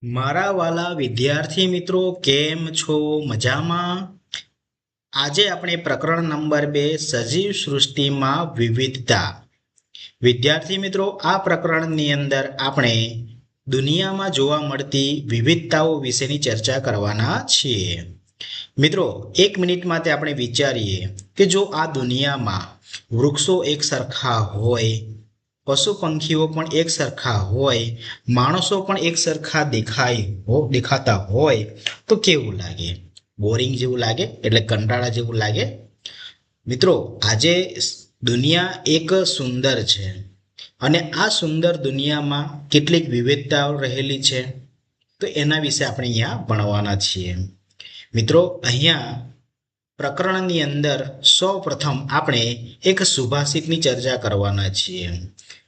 મારા વાલા વિદ્યાર્થી મિત્રો કેમ છો? મજામાં? આજે આપણે પ્રકરણ નંબર 2 સજીવ સૃષ્ટિમાં વિવિધતા. વિદ્યાર્થી મિત્રો, આ પ્રકરણની અંદર આપણે દુનિયામાં જોવા મળતી વિવિધતાઓ વિશેની ચર્ચા કરવાના છીએ. મિત્રો, 1 મિનિટ માટે આપણે વિચારીએ કે જો આ દુનિયામાં વૃક્ષો એક સરખા હોય, પશુ પંખીઓ પણ એક સરખા હોય, માણસો પણ એક સરખા દેખાતા હોય તો કેવું લાગે? બોરિંગ જેવું લાગે, એટલે કંટાળા જેવું લાગે. મિત્રો, આજે દુનિયા એક સુંદર છે અને આ સુંદર દુનિયામાં કેટલીક વિવિધતાઓ રહેલી છે, તો એના વિશે આપણે અહીંયા ભણવાના છીએ. મિત્રો, અહીંયા પ્રકરણની અંદર સૌ પ્રથમ આપણે એક સુભાષિતની ચર્ચા કરવાના છીએ.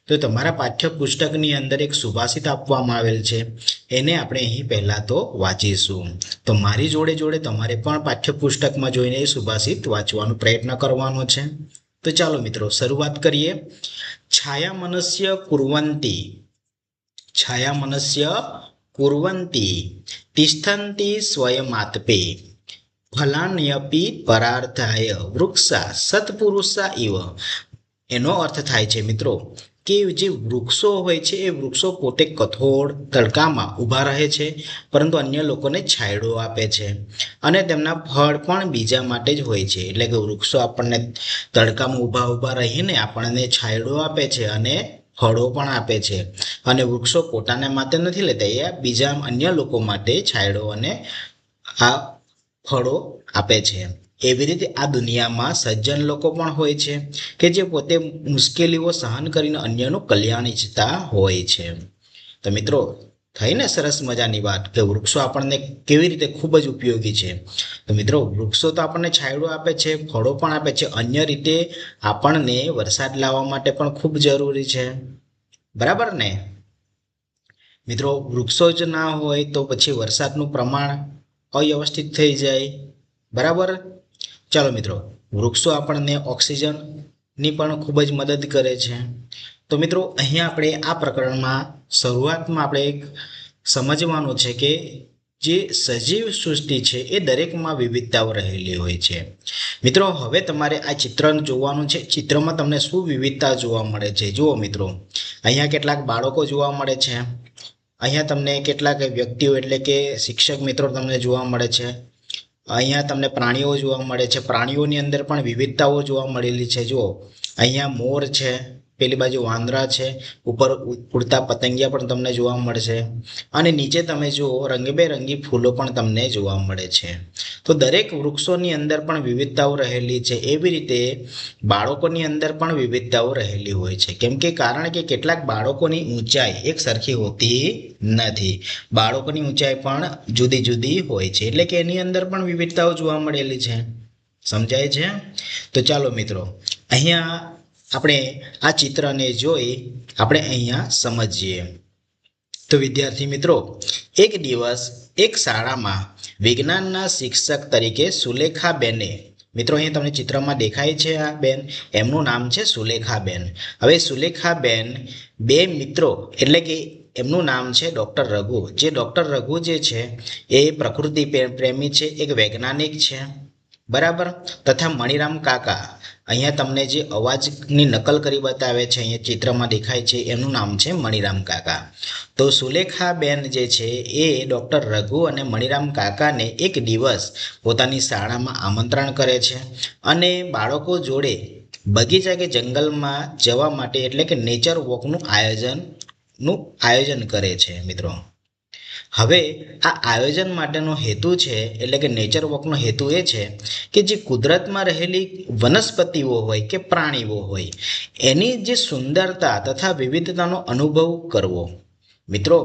તો તમારા પાઠ્યપુસ્તકની અંદર એક સુભાષિત આપવામાં આવેલ છે, એને આપણે અહીં પહેલાં તો વાંચીશું. તો મારી જોડે જોડે તમારે પણ પાઠ્યપુસ્તકમાં જોઈને એ સુભાષિત વાંચવાનો પ્રયત્ન કરવાનો છે. તો ચાલો મિત્રો, શરૂઆત કરીએ. છાયા કુર્વન્તિ તિષ્ઠન્તિ સ્વયમાત્પે ફલાન્યપી પરાર્ધાય વૃક્ષા સત્પુરુષા ઇવ. એનો અર્થ થાય છે મિત્રો કે જે વૃક્ષો હોય છે એ વૃક્ષો પોતે કઠોર તડકામાં ઊભા રહે છે, પરંતુ અન્ય લોકોને છાંયડો આપે છે અને તેમના ફળ પણ બીજા માટે જ હોય છે. એટલે કે વૃક્ષો આપણને તડકામાં ઊભા રહીને આપણને છાંયડો આપે છે અને ફળો પણ આપે છે, અને વૃક્ષો પોતાના માટે નથી લેતા, એ બીજા અન્ય લોકો માટે છાંયડો અને આ ફળો આપે છે. એવી રીતે આ દુનિયામાં સજ્જન લોકો પણ હોય છે કે જે પોતે મુશ્કેલીઓ સહન કરીને અન્યનું કલ્યાણ ઈચ્છતા હોય છે. તો મિત્રો, થઈને સરસ મજાની વાત કે વૃક્ષો આપણને કેવી રીતે ખૂબ જ ઉપયોગી છે. તો મિત્રો, વૃક્ષો તો આપણને છાંયડો આપે છે, ફળો પણ આપે છે, અન્ય રીતે આપણને વરસાદ લાવવા માટે પણ ખૂબ જરૂરી છે. બરાબર ને મિત્રો? વૃક્ષો જ ના હોય તો પછી વરસાદનું પ્રમાણ અવ્યવસ્થિત થઈ જાય. બરાબર? ચાલો મિત્રો, વૃક્ષો આપણને ઓક્સિજનની પણ ખૂબ જ મદદ કરે છે. તો મિત્રો, અહીંયા આપણે આ પ્રકરણમાં શરૂઆતમાં આપણે એક સમજવાનું છે કે જે સજીવ સૃષ્ટિ છે એ દરેકમાં વિવિધતાઓ રહેલી હોય છે. મિત્રો, હવે તમારે આ ચિત્ર જોવાનું છે. ચિત્રમાં તમને શું વિવિધતા જોવા મળે છે જુઓ મિત્રો. અહીંયા કેટલાક બાળકો જોવા મળે છે, અહીંયા તમને કેટલાક વ્યક્તિઓ એટલે કે શિક્ષક મિત્રો તમને જોવા મળે છે. અહીંયા તમને પ્રાણીઓ જોવા મળે છે. પ્રાણીઓની અંદર પણ વિવિધતાઓ જોવા મળેલી છે. જુઓ, અહીંયા મોર છે, પેલી બાજુ વાંદરા છે, ઉપર ઉડતા પતંગિયા પણ તમને જોવા મળશે, અને નીચે તમે જુઓ રંગબેરંગી ફૂલો પણ તમને જોવા મળે છે. તો દરેક વૃક્ષોની અંદર પણ વિવિધતાઓ રહેલી છે. એવી રીતે બાળકોની અંદર પણ વિવિધતાઓ રહેલી હોય છે. કેમ કે કારણ કે કેટલાક બાળકોની ઊંચાઈ એક સરખી હોતી નથી. બાળકોની ઊંચાઈ પણ જુદી જુદી હોય છે, એટલે કે એની અંદર પણ વિવિધતાઓ જોવા મળેલી છે. સમજાય છે? તો ચાલો મિત્રો, અહીંયા આપણે આ ચિત્રને જોઈ આપણે અહીંયા સમજીએ. તો વિદ્યાર્થી મિત્રો, એક દિવસ એક શાળામાં વિજ્ઞાનના શિક્ષક તરીકે સુલેખાબેને, મિત્રો અહીંયા તમને ચિત્રમાં દેખાય છે આ બેન, એમનું નામ છે સુલેખાબેન. હવે સુલેખાબેન બે મિત્રો, એટલે કે એમનું નામ છે ડૉક્ટર રઘુ. જે ડૉક્ટર રઘુ જે છે એ પ્રકૃતિ પ્રેમી છે, એક વૈજ્ઞાનિક છે. બરાબર? તથા મણિરામ કાકા, અહીંયા તમને જે અવાજની નકલ કરી બતાવે છે, અહીંયા ચિત્રમાં દેખાય છે, એનું નામ છે મણિરામ કાકા. તો સુલેખાબેન જે છે એ ડૉક્ટર રઘુ અને મણિરામ કાકાને એક દિવસ પોતાની શાળામાં આમંત્રણ કરે છે અને બાળકો જોડે બગીચા કે જંગલમાં જવા માટે, એટલે કે નેચર વોકનું આયોજન કરે છે મિત્રો. હવે આ આયોજન માટેનો હેતુ છે, એટલે કે નેચર વોકનો હેતુ એ છે કે જે કુદરતમાં રહેલી વનસ્પતિઓ હોય કે પ્રાણીઓ હોય એની જે સુંદરતા તથા વિવિધતાનો અનુભવ કરવો. મિત્રો,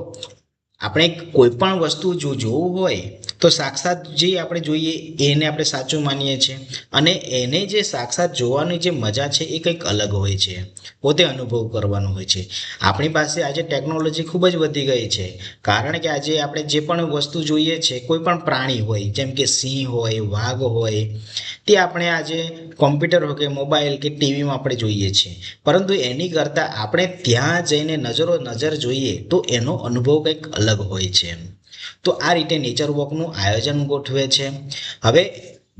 આપણે કોઈ પણ વસ્તુ જો જોવું હોય તો સાક્ષાત જે આપણે જોઈએ એને આપણે સાચું માનીએ છીએ, અને એને જે સાક્ષાત જોવાની જે મજા છે એ કંઈક અલગ હોય છે, પોતે અનુભવ કરવાનો હોય છે. આપણી પાસે આજે ટેકનોલોજી ખૂબ જ વધી ગઈ છે, કારણ કે આજે આપણે જે પણ વસ્તુ જોઈએ છે, કોઈ પણ પ્રાણી હોય, જેમ કે સિંહ હોય, વાઘ હોય, તે આપણે આજે કોમ્પ્યુટર હોય કે મોબાઈલ કે ટીવીમાં આપણે જોઈએ છીએ, પરંતુ એની કરતાં આપણે ત્યાં જઈને નજર જોઈએ તો એનો અનુભવ કંઈક અલગ હોય છે. તો આ રીતે નેચર વોકનું આયોજન ગોઠવે છે. હવે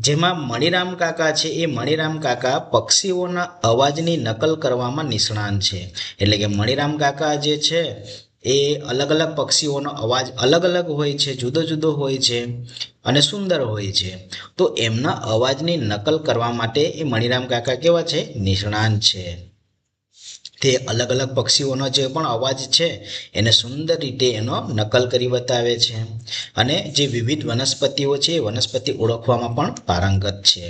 જેમાં મણિરામ કાકા છે એ મણિરામ કાકા પક્ષીઓના અવાજની નકલ કરવામાં નિષ્ણાત છે. એટલે કે મણિરામ કાકા જે છે એ અલગ અલગ પક્ષીઓનો અવાજ અલગ અલગ હોય છે, જુદો જુદો હોય છે અને સુંદર હોય છે. તો એમના અવાજની નકલ કરવા માટે એ મણિરામ કાકા કેવા છે? નિષ્ણાત છે. તે અલગ અલગ પક્ષીઓનો જે પણ અવાજ છે એને સુંદર રીતે એનો નકલ કરી બતાવે છે અને જે વિવિધ વનસ્પતિઓ છે એ વનસ્પતિ ઓળખવામાં પણ પારંગત છે.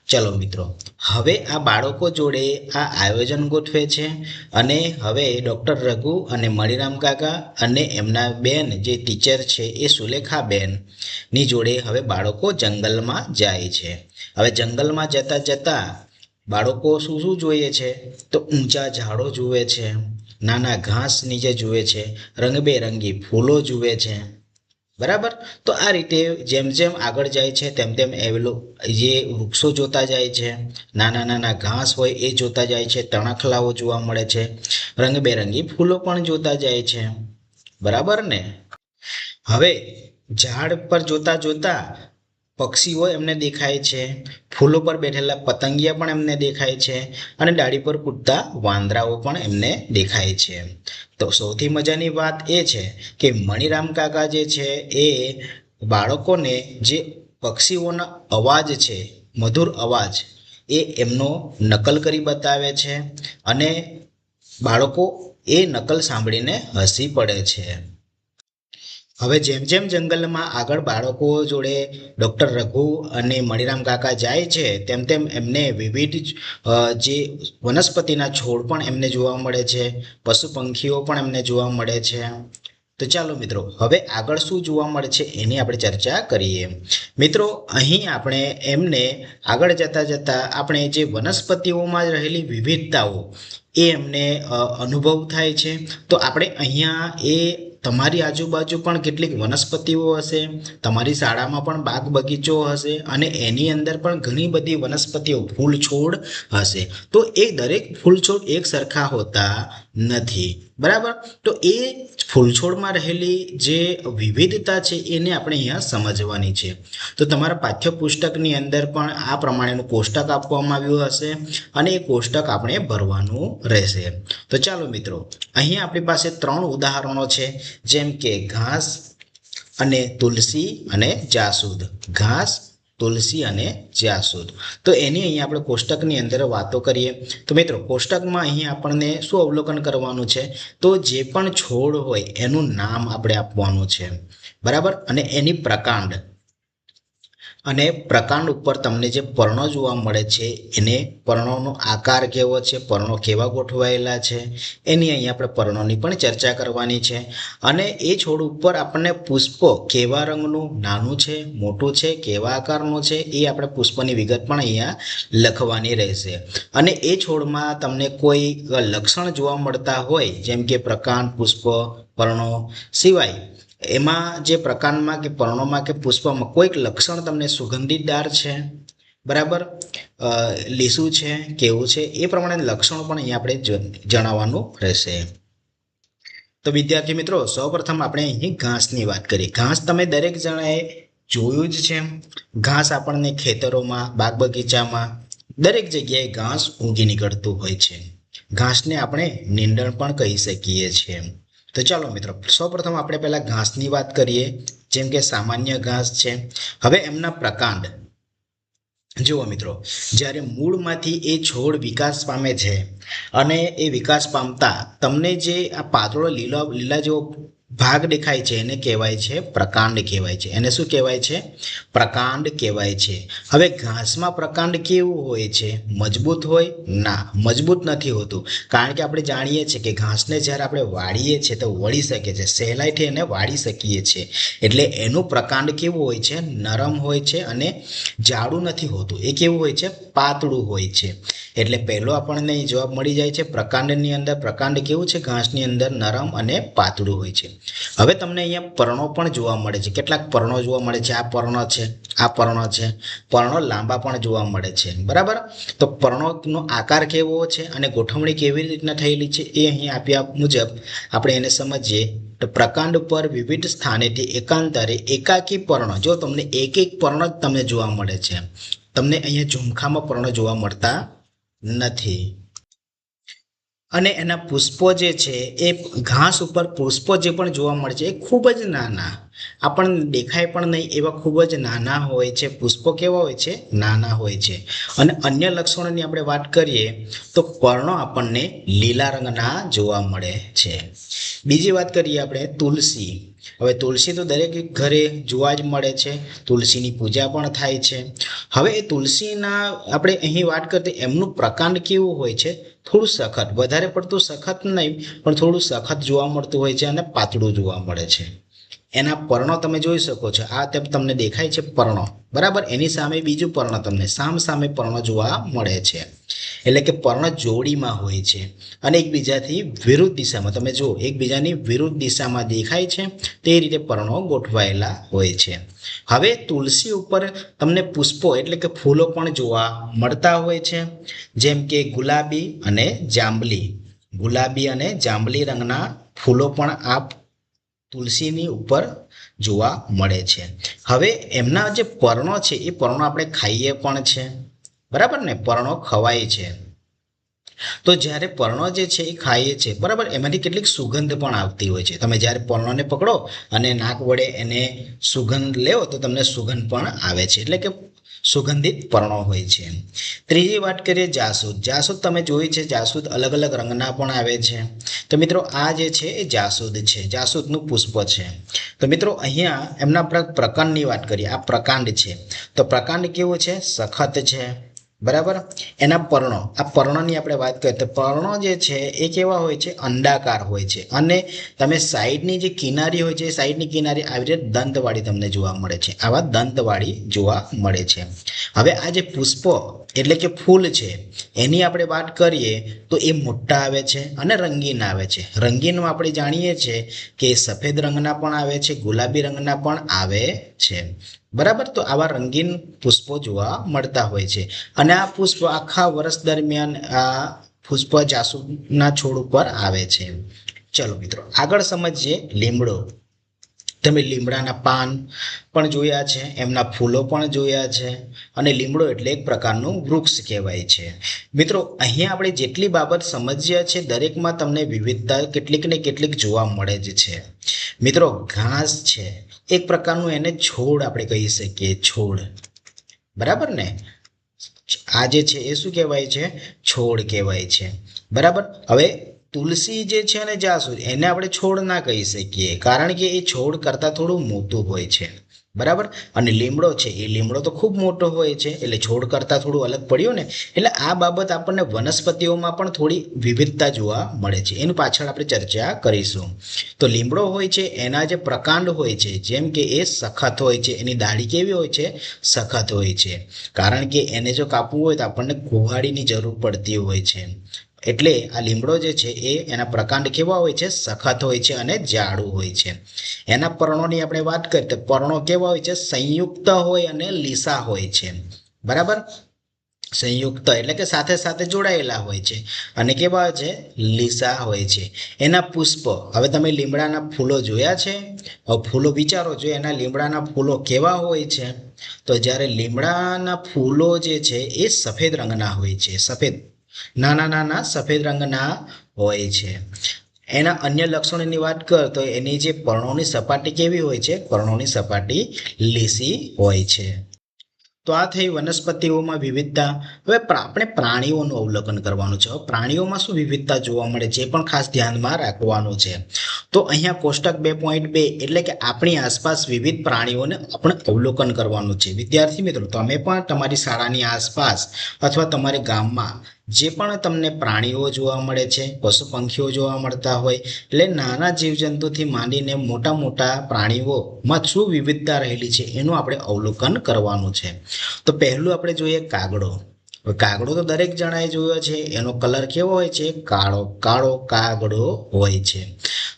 ચલો મિત્રો, હવે આ બાળકો જોડે આ આયોજન ગોઠવે છે અને હવે ડૉક્ટર રઘુ અને મણિરામ કાકા અને એમના બેન જે ટીચર છે એ સુલેખાબેન ની જોડે હવે બાળકો જંગલમાં જાય છે. હવે જંગલમાં જતા જતા બાળકો શું શું જોઈએ છે? તો ઊંચા ઝાડો જુએ છે, નાના ઘાસ નીચે જુએ છે, રંગબેરંગી ફૂલો જુએ છે. બરાબર? તો આ રીતે જેમ જેમ આગળ જાય છે તેમ તેમ એ જે વૃક્ષો જોતા જાય છે, નાના નાના ઘાસ હોય એ જોતા જાય છે, તણખલાઓ જોવા મળે છે, રંગબેરંગી ફૂલો પણ જોતા જાય છે. બરાબર ને? હવે ઝાડ પર જોતા જોતા પક્ષીઓ એમને દેખાય છે, ફૂલો પર બેઠેલા પતંગિયા પણ એમને દેખાય છે અને ડાળી પર કૂદતા વાંદરાઓ પણ એમને દેખાય છે. તો સૌથી મજાની વાત એ છે કે મણિરામ કાકા જે છે એ બાળકોને જે પક્ષીઓના અવાજ છે, મધુર અવાજ, એ એમનો નકલ કરી બતાવે છે અને બાળકો એ નકલ સાંભળીને હસી પડે છે. હવે જેમ જેમ જંગલમાં આગળ બાળકો જોડે ડૉક્ટર રઘુ અને મણિરામ કાકા જાય છે તેમ તેમ એમને વિવિધ જે વનસ્પતિના છોડ પણ એમને જોવા મળે છે, પશુ પંખીઓ પણ એમને જોવા મળે છે. તો ચાલો મિત્રો, હવે આગળ શું જોવા મળે છે એની આપણે ચર્ચા કરીએ. મિત્રો, અહીં આપણે એમને આગળ જતા જતા આપણે જે વનસ્પતિઓમાં રહેલી વિવિધતાઓ એ એમને અનુભવ થાય છે. તો આપણે અહીંયા એ તમારી આજુબાજુ પણ કેટલીક વનસ્પતિઓ હશે, તમારી શાળામાં પણ બાગ બગીચો હશે અને એની અંદર પણ ઘણી બધી વનસ્પતિઓ, ફૂલ છોડ હશે. તો એ દરેક ફૂલ છોડ એક સરખા હોતા નથી. બરાબર? તો એ ફૂલછોડમાં રહેલી જે વિવિધતા છે એને આપણે અહીંયા સમજવાની છે. તો તમારા પાઠ્યપુસ્તકની અંદર પણ આ પ્રમાણેનું કોષ્ટક આપવામાં આવ્યું હશે અને એ કોષ્ટક આપણે ભરવાનું રહેશે. તો ચાલો મિત્રો, અહીં આપણી પાસે 3 ઉદાહરણો છે, જેમ કે ઘાસ અને તુલસી અને જાસૂદ. ઘાસ, તુલસી અને જાસૂદ. તો એની અહીંયા આપણે કોષ્ટકની અંદર વાતો કરીએ. તો મિત્રો, કોષ્ટકમાં અહીં આપણને શું અવલોકન કરવાનું છે? તો જે પણ છોડ હોય એનું નામ આપણે આપવાનું છે. બરાબર? અને એની પ્રકાંડ અને પ્રકાંડ ઉપર તમને જે પર્ણો જોવા મળે છે એને પર્ણોનો આકાર કેવો છે, પર્ણો કેવા ગોઠવાયેલા છે, એની અહીં આપણે પર્ણોની પણ ચર્ચા કરવાની છે. અને એ છોડ ઉપર આપણને પુષ્પો કેવા રંગનું, નાનું છે, મોટું છે, કેવા આકારનું છે, એ આપણે પુષ્પની વિગત પણ અહીંયા લખવાની રહેશે. અને એ છોડમાં તમને કોઈ લક્ષણ જોવા મળતા હોય, જેમ કે પ્રકાંડ, પુષ્પ, પર્ણો સિવાય એમાં જે પ્રકાંડમાં કે પર્ણોમાં કે પુષ્પમાં કોઈક લક્ષણ તમને સુગંધીદાર છે, બરાબર, લીસું છે, કેવું છે, એ પ્રમાણે લક્ષણો પણ અહીંયા આપણે જણાવવાનું રહેશે. તો વિદ્યાર્થી મિત્રો, સૌપ્રથમ આપણે અહીં ઘાસની વાત કરીએ. ઘાસ તમે દરેક જણાએ જોયું જ છે. ઘાસ આપણને ખેતરોમાં, બાગ બગીચામાં દરેક જગ્યાએ ઘાસ ઊગી નીકળતું હોય છે. ઘાસને આપણે નીંદણ પણ કહી શકીએ છીએ. તો ચાલો મિત્રો, સૌપ્રથમ આપણે પહેલા ઘાસની વાત કરીએ. જેમ કે સામાન્ય ઘાસ છે. હવે એમના પ્રકાંડ જુઓ મિત્રો, જ્યારે મૂળમાંથી એ છોડ વિકાસ પામે છે અને એ વિકાસ પામતા તમને જે આ પાતળો લીલા જેવો ભાગ દેખાય છે એને કહેવાય છે પ્રકાંડ કહેવાય છે. એને શું કહેવાય છે? પ્રકાંડ કહેવાય છે. હવે ઘાસમાં પ્રકાંડ કેવું હોય છે? મજબૂત હોય? ના, મજબૂત નથી હોતું. કારણ કે આપણે જાણીએ છીએ કે ઘાસને જ્યારે આપણે વાળીએ છીએ તો વળી શકે છે, સહેલાઈથી એને વાળી શકીએ છીએ. એટલે એનું પ્રકાંડ કેવું હોય છે? નરમ હોય છે અને જાડું નથી હોતું. એ કેવું હોય છે? પાતળું હોય છે. એટલે પહેલો આપણને જવાબ મળી જાય છે. પ્રકાંડની અંદર પ્રકાંડ કેવું છે? ઘાસની અંદર નરમ અને પાતળું હોય છે. હવે તમને અહીંયા પર્ણો પણ જોવા મળે છે. કેટલાક પર્ણો જોવા મળે છે. આ પર્ણો છે, આ પર્ણો છે. પર્ણો લાંબા પણ જોવા મળે છે. બરાબર? તો પર્ણોનો આકાર કેવો છે અને ગોઠવણી કેવી રીતના થયેલી છે એ અહીં આપ્યા મુજબ આપણે એને સમજીએ. તો પ્રકાંડ પર વિવિધ સ્થાનેથી એકાંતરે એકાકી પર્ણ, જો તમને એક એક પર્ણ જ તમને જોવા મળે છે, તમને અહીંયા ઝુમખામાં પર્ણ જોવા મળતા નથી. અને એના પુષ્પો જે છે એ ઘાસ ઉપર પુષ્પો જે પણ જોવા મળે છે એ ખૂબ જ નાના, આપણને દેખાય પણ નહીં એવા ખૂબ જ નાના હોય છે. પુષ્પો કેવા હોય છે? નાના હોય છે. અને અન્ય લક્ષણોની આપણે વાત કરીએ તો પર્ણો આપણને લીલા રંગના જોવા મળે છે. બીજી વાત કરીએ આપણે તુલસી. હવે તુલસી તો દરેક ઘરે જોવા જ મળે છે, તુલસીની પૂજા પણ થાય છે. હવે એ તુલસીના આપણે અહીં વાત કરતી એમનું પ્રકાંડ કેવું હોય છે? થોડું સખત, વધારે પડતું સખત નહીં પણ થોડું સખત જોવા મળતું હોય છે અને પાતળું જોવા મળે છે. એના પર્ણો તમે જોઈ શકો છો, આ તમને દેખાય છે પર્ણો, બરાબર. એની સામે બીજું પર્ણ તમને સામે પર્ણ જોવા મળે છે. એટલે કે પર્ણ જોડીમાં હોય છે અને એકબીજાથી વિરુદ્ધ દિશામાં, તમે જુઓ એકબીજાની વિરુદ્ધ દિશામાં દેખાય છે તે રીતે પર્ણો ગોઠવાયેલા હોય છે. હવે તુલસી ઉપર તમને પુષ્પો એટલે કે ફૂલો પણ જોવા મળતા હોય છે, જેમ કે ગુલાબી અને જાંબલી રંગના ફૂલો પણ આ તુલસીની ઉપર જોવા મળે છે. હવે એમના જે પર્ણો છે એ પર્ણો આપણે ખાઈએ પણ છે, બરાબર ને, પર્ણો ખવાય છે. તો જ્યારે પર્ણો જે છે એ ખાઈએ છે, બરાબર, એમાંથી કેટલીક સુગંધ પણ આવતી હોય છે. તમે જ્યારે પર્ણોને પકડો અને નાક વડે એને સુગંધ લેવો તો તમને સુગંધ પણ આવે છે, એટલે કે સુગંધિત પર્ણો હોય છે. ત્રીજી વાત કરીએ જાસૂદ તમે જોઈ છે, જાસૂદ અલગ અલગ રંગના પણ આવે છે. તો મિત્રો આ જે છે એ જાસૂદ છે, જાસૂદનું પુષ્પ છે. તો મિત્રો અહીંયા એમના પ્રકાંડની વાત કરીએ, આ પ્રકાંડ છે. તો પ્રકાંડ કેવું છે? સખત છે, બરાબર. એના પર્ણો, આ પર્ણની આપણે વાત કરીએ તો પર્ણો જે છે એ કેવા હોય છે? અંડાકાર હોય છે અને તમે સાઈડની જે કિનારી હોય છે એ સાઈડની કિનારી આવી રીતે દંતવાળી તમને જોવા મળે છે, આવા દંતવાળી જોવા મળે છે. હવે આ જે પુષ્પો એટલે કે ફૂલ છે એની આપણે વાત કરીએ તો એ મોટા આવે છે અને રંગીન આવે છે. રંગીનમાં આપણે જાણીએ છીએ કે સફેદ રંગના પણ આવે છે, ગુલાબી રંગના પણ આવે છે, બરાબર. તો આવા રંગીન પુષ્પો જોવા મળતા હોય છે અને આ પુષ્પ આખા વર્ષ દરમિયાન આ પુષ્પ જાસૂદના છોડ ઉપર આવે છે. ચલો મિત્રો આગળ સમજીએ લીમડો. તમે લીમડાના પાન પણ જોયા છે, એમના ફૂલો પણ જોયા છે અને લીમડો એટલે એક પ્રકારનું વૃક્ષ કહેવાય છે. મિત્રો અહીંયા આપણે જેટલી બાબત સમજ્યા છે દરેકમાં તમને વિવિધતા કેટલીક ને કેટલીક જોવા મળે જ છે. મિત્રો ઘાસ છે એક પ્રકારનું, એને છોડ આપણે કહી શકીએ, છોડ, બરાબર ને. આ જે છે એ શું કહેવાય છે? છોડ કહેવાય છે, બરાબર. હવે તુલસી જે છે ને જાસૂદ એને આપણે છોડ ના કહી શકીએ, કારણ કે એ છોડ કરતાં થોડું મોટું હોય છે, બરાબર. અને લીમડો છે એ લીમડો તો ખૂબ મોટો હોય છે એટલે છોડ કરતાં થોડું અલગ પડ્યું ને. એટલે આ બાબત આપણને વનસ્પતિઓમાં પણ થોડી વિવિધતા જોવા મળે છે, એની પાછળ આપણે ચર્ચા કરીશું. તો લીમડો હોય છે એના જે પ્રકાંડ હોય છે જેમ કે એ સખત હોય છે, એની દાઢી કેવી હોય છે? સખત હોય છે, કારણ કે એને જો કાપવું હોય તો આપણને કુહાડીની જરૂર પડતી હોય છે. એટલે આ લીમડો જે છે એ એના પ્રકાંડ કેવા હોય છે? સખત હોય છે અને જાડું હોય છે. એના પર્ણોની આપણે વાત કરીએ તો પર્ણો કેવા હોય છે? સંયુક્ત હોય અને લીસા હોય છે, બરાબર. સંયુક્ત એટલે કે સાથે સાથે જોડાયેલા હોય છે અને કેવા છે? લીસા હોય છે. એના પુષ્પ, હવે તમે લીમડાના ફૂલો જોયા છે? હવે ફૂલો વિચારો, જો એના લીમડાના ફૂલો કેવા હોય છે? તો જ્યારે લીમડાના ફૂલો જે છે એ સફેદ રંગના હોય છે, સફેદ, નાના સફેદ રંગના હોય છે. એના અન્ય લક્ષણોની વાત કર તો એની જે પર્ણોની સપાટી કેવી હોય છે? પર્ણોની સપાટી લીસી હોય છે. તો આ થઈ વનસ્પતિઓમાં વિવિધતા. હવે આપણે પ્રાણીઓનું અવલોકન કરવાનું છે. પ્રાણીઓમાં શું વિવિધતા જોવા મળે છે એ પણ ખાસ ધ્યાનમાં રાખવાનું છે. તો અહીંયા કોષ્ટક 2.2 એટલે કે આપણી આસપાસ વિવિધ પ્રાણીઓને આપણે અવલોકન કરવાનું છે. વિદ્યાર્થી મિત્રો તમે પણ તમારી શાળાની આસપાસ અથવા તમારે ગામમાં જે પણ તમને પ્રાણીઓ જોવા મળે છે, પશુ પંખીઓ જોવા મળતા હોય, એટલે નાના જીવજંતુથી માંડીને મોટા પ્રાણીઓમાં શું વિવિધતા રહેલી છે એનું આપણે અવલોકન કરવાનું છે. તો પહેલું આપણે જોઈએ કાગડો. કાગડો તો દરેક જણાએ જોયો છે, એનો કલર કેવો હોય છે? કાળો કાગડો હોય છે.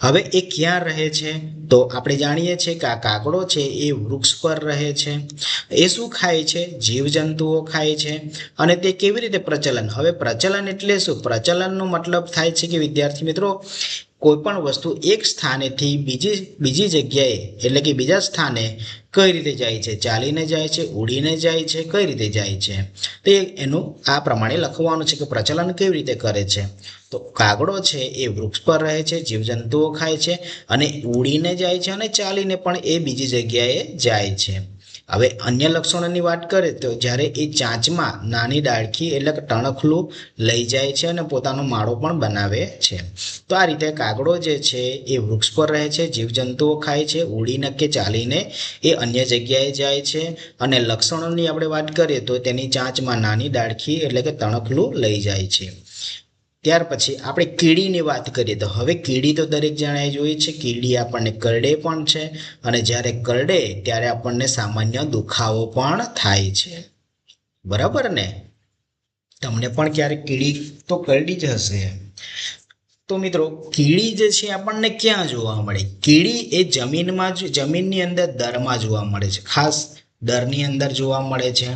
હવે એ ક્યાં રહે છે? તો આપણે જાણીએ છીએ કે આ કાગડો છે એ વૃક્ષ પર રહે છે. એ શું ખાય છે? જીવજંતુઓ ખાય છે. અને તે કેવી રીતે પ્રચલન? હવે પ્રચલન એટલે શું? પ્રચલનનો મતલબ થાય છે કે વિદ્યાર્થી મિત્રો કોઈ પણ વસ્તુ એક સ્થાનેથી બીજી જગ્યાએ એટલે કે બીજા સ્થાને કઈ રીતે જાય છે, ચાલીને જાય છે, ઉડીને જાય છે, કઈ રીતે જાય છે, તે એનું આ પ્રમાણે લખવાનું છે કે પ્રચલન કેવી રીતે કરે છે. તો કાગડો છે એ વૃક્ષ પર રહે છે, જીવજંતુઓ ખાય છે, અને ઉડીને જાય છે, અને ચાલીને પણ એ બીજી જગ્યાએ જાય છે. હવે અન્ય લક્ષણોની વાત કરીએ તો જ્યારે એ ચાંચમાં નાની ડાળખી એટલે કે ટણખલું લઈ જાય છે અને પોતાનો માળો પણ બનાવે છે. તો આ રીતે કાગડો જે છે એ વૃક્ષ પર રહે છે, જીવજંતુઓ ખાય છે, ઉડીને કે ચાલીને એ અન્ય જગ્યાએ જાય છે. અને લક્ષણોની આપણે વાત કરીએ તો તેની ચાંચમાં નાની ડાળખી એટલે કે તણખલું લઈ જાય છે. ત્યાર પછી આપણે કીડીની વાત કરીએ તો હવે કીડી તો દરેક જણાએ જોઈ છે. કીડી આપણને કરડે પણ છે, અને જ્યારે કરડે ત્યારે આપણને સામાન્ય દુખાવો પણ થાય છે. બરાબર ને? તમને પણ ક્યારેક કીડી તો કરડી જ હશે. તો મિત્રો કીડી જે છે આપણને ક્યાં જોવા મળે? કીડી એ જમીનની અંદર દરમાં જોવા મળે છે, ખાસ દરની અંદર જોવા મળે છે.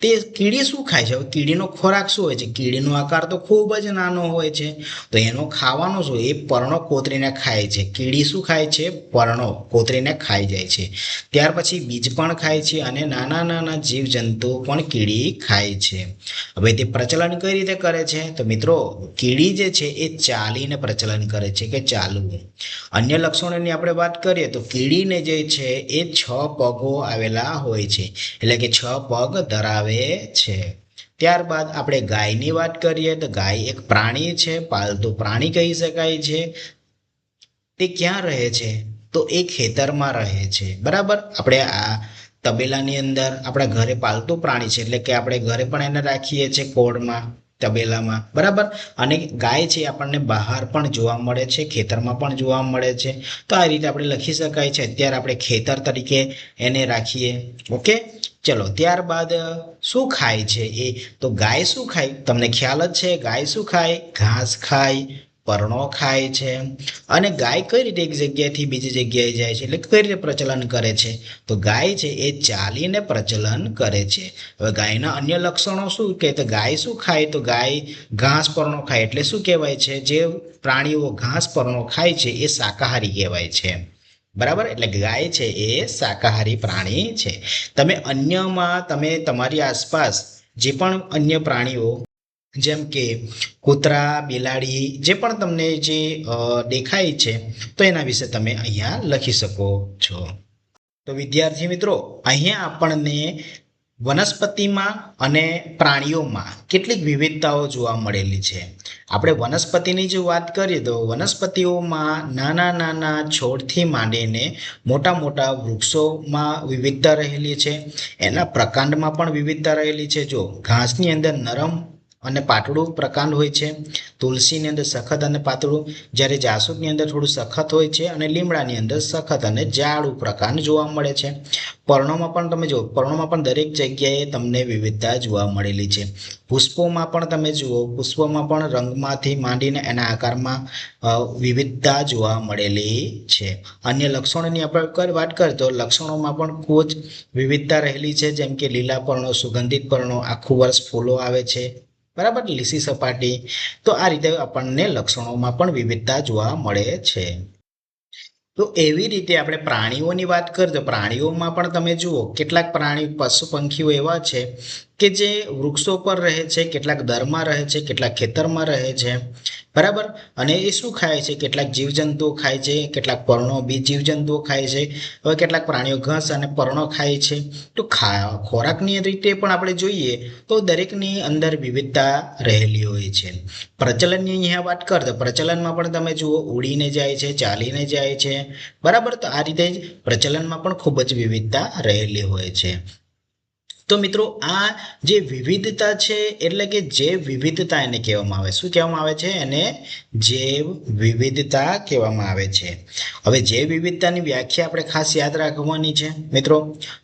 તે કીડી શું ખાય છે? હવે કીડીનો ખોરાક શું હોય છે? કીડીનો આકાર તો ખૂબ જ નાનો હોય છે, તો એનો ખાવાનો શું? એ પર્ણો કોતરીને ખાય છે. કીડી શું ખાય છે? પર્ણો કોતરીને ખાઈ જાય છે. ત્યાર પછી બીજ પણ ખાય છે, અને નાના નાના જીવજંતુઓ પણ કીડી ખાય છે. હવે તે પ્રચલન કઈ રીતે કરે છે? તો મિત્રો કીડી જે છે એ ચાલીને પ્રચલન કરે છે કે ચાલવું. અન્ય લક્ષણોની આપણે વાત કરીએ તો કીડીને જે છે એ 6 પગો આવેલા હોય છે, એટલે કે 6 પગ ધરાવે છે. ત્યારબાદ આપણે ગાયની વાત કરીએ તો ગાય એક પ્રાણી છે, પાલતુ પ્રાણી કહી શકાય છે. તે ક્યાં રહે છે? તો એ ખેતરમાં રહે છે. બરાબર? આપણે આ તબેલાની અંદર આપણા ઘરે પાલતુ પ્રાણી છે, એટલે કે આપણે ઘરે પણ એને રાખીએ છીએ કોળમાં, તબેલામાં. બરાબર? અને ગાય છે આપણને બહાર પણ જોવા મળે છે, ખેતરમાં પણ જોવા મળે છે. તો આ રીતે આપણે લખી શકાય છે. અત્યારે આપણે ખેતર તરીકે એને રાખીએ. ઓકે, ચલો. ત્યારબાદ શું ખાય છે એ? તો ગાય શું ખાય? તમને ખ્યાલ જ છે. ગાય શું ખાય? ઘાસ ખાય, પર્ણો ખાય છે. અને ગાય કઈ રીતે એક જગ્યાએથી બીજી જગ્યાએ જાય છે, એટલે કઈ રીતે પ્રચલન કરે છે? તો ગાય છે એ ચાલીને પ્રચલન કરે છે. હવે ગાયના અન્ય લક્ષણો શું કે? તો ગાય શું ખાય? તો ગાય ઘાસ પર્ણો ખાય. એટલે શું કહેવાય છે? જે પ્રાણીઓ ઘાસ પર્ણો ખાય છે એ શાકાહારી કહેવાય છે. બરાબર? એટલે ગાય છે એ શાકાહારી પ્રાણી છે. તમે અન્યમાં તમે તમારી આસપાસ જે પણ અન્ય પ્રાણીઓ જેમ કે કૂતરા, બિલાડી, જે પણ તમને જે દેખાય છે, તો એના વિશે તમે અહીંયા લખી શકો છો. તો વિદ્યાર્થી મિત્રો, અહીંયા આપણને વનસ્પતિમાં અને પ્રાણીઓમાં કેટલીક વિવિધતાઓ જોવા મળેલી છે. આપણે વનસ્પતિની જો વાત કરીએ તો વનસ્પતિઓમાં નાના નાના છોડથી માંડીને મોટા મોટા વૃક્ષોમાં વિવિધતા રહેલી છે. એના પ્રકાંડમાં પણ વિવિધતા રહેલી છે. જો ઘાસની અંદર નરમ અને પાતળું પ્રકાંડ હોય છે, તુલસીની અંદર સખત અને પાતળું, જ્યારે જાસૂદની અંદર થોડું સખત હોય છે, અને લીમડાની અંદર સખત અને જાડું પ્રકાંડ જોવા મળે છે. પર્ણોમાં પણ તમે જુઓ, પર્ણોમાં પણ દરેક જગ્યાએ તમને વિવિધતા જોવા મળેલી છે. પુષ્પોમાં પણ તમે જુઓ, પુષ્પોમાં પણ રંગમાંથી માંડીને એના આકારમાં વિવિધતા જોવા મળેલી છે. અન્ય લક્ષણોની આપણે વાત કરીએ તો લક્ષણોમાં પણ ખૂબ જ વિવિધતા રહેલી છે. જેમ કે લીલા પર્ણો, સુગંધિત પર્ણો, આખું વર્ષ ફૂલો આવે છે. બરાબર? લીસી સપાટી. તો આ રીતે આપણને લક્ષણોમાં પણ વિવિધતા જોવા મળે છે. તો એવી રીતે આપણે પ્રાણીઓની વાત કરીએ તો પ્રાણીઓમાં પણ તમે જુઓ કેટલાક પ્રાણી પશુ પંખીઓ એવા છે કે જે વૃક્ષો પર રહે છે, કેટલાક દરમાં રહે છે, કેટલાક ખેતરમાં રહે છે. બરાબર? અને એ શું ખાય છે? કેટલાક જીવજંતુઓ ખાય છે, કેટલાક પર્ણો બી જીવજંતુઓ ખાય છે. હવે કેટલાક પ્રાણીઓ ઘાસ અને પર્ણો ખાય છે. તો ખોરાકની રીતે પણ આપણે જોઈએ તો દરેકની અંદર વિવિધતા રહેલી હોય છે. પ્રચલનની અહીંયા વાત કરીએ તો પ્રચલનમાં પણ તમે જુઓ ઉડીને જાય છે, ચાલીને જાય છે. બરાબર? તો આ રીતે જ પ્રચલનમાં પણ ખૂબ જ વિવિધતા રહેલી હોય છે. તો મિત્રો આ જે વિવિધતા છે એટલે કે જૈવ વિવિધતા એને કહેવામાં આવે. શું કહેવામાં આવે છે? એને જૈવ વિવિધતા કહેવામાં આવે છે. હવે જૈવ વિવિધતાની વ્યાખ્યા આપણે ખાસ યાદ રાખવાની છે મિત્રો.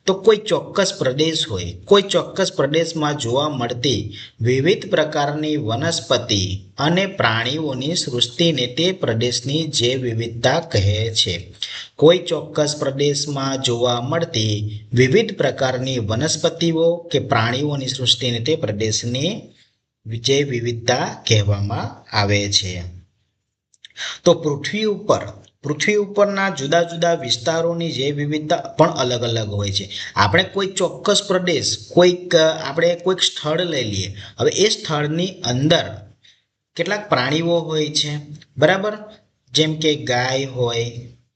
તો કોઈ ચોક્કસ પ્રદેશ હોય, કોઈ ચોક્કસ પ્રદેશમાં જોવા મળતી વિવિધ પ્રકારની વનસ્પતિ અને પ્રાણીઓની સૃષ્ટિને તે પ્રદેશની જૈવ વિવિધતા કહે છે. કોઈ ચોક્કસ પ્રદેશમાં જોવા મળતી વિવિધ પ્રકારની વનસ્પતિઓ કે પ્રાણીઓની સૃષ્ટિને તે પ્રદેશની જૈવ વિવિધતા કહેવામાં આવે છે. તો પૃથ્વી ઉપરના જુદા જુદા વિસ્તારોની જૈવ વિવિધતા પણ અલગ અલગ હોય છે. આપણે કોઈ ચોક્કસ પ્રદેશ આપણે કોઈક સ્થળ લઈ લઈએ. હવે એ સ્થળની અંદર કેટલાક પ્રાણીઓ હોય છે, બરાબર, જેમ કે ગાય હોય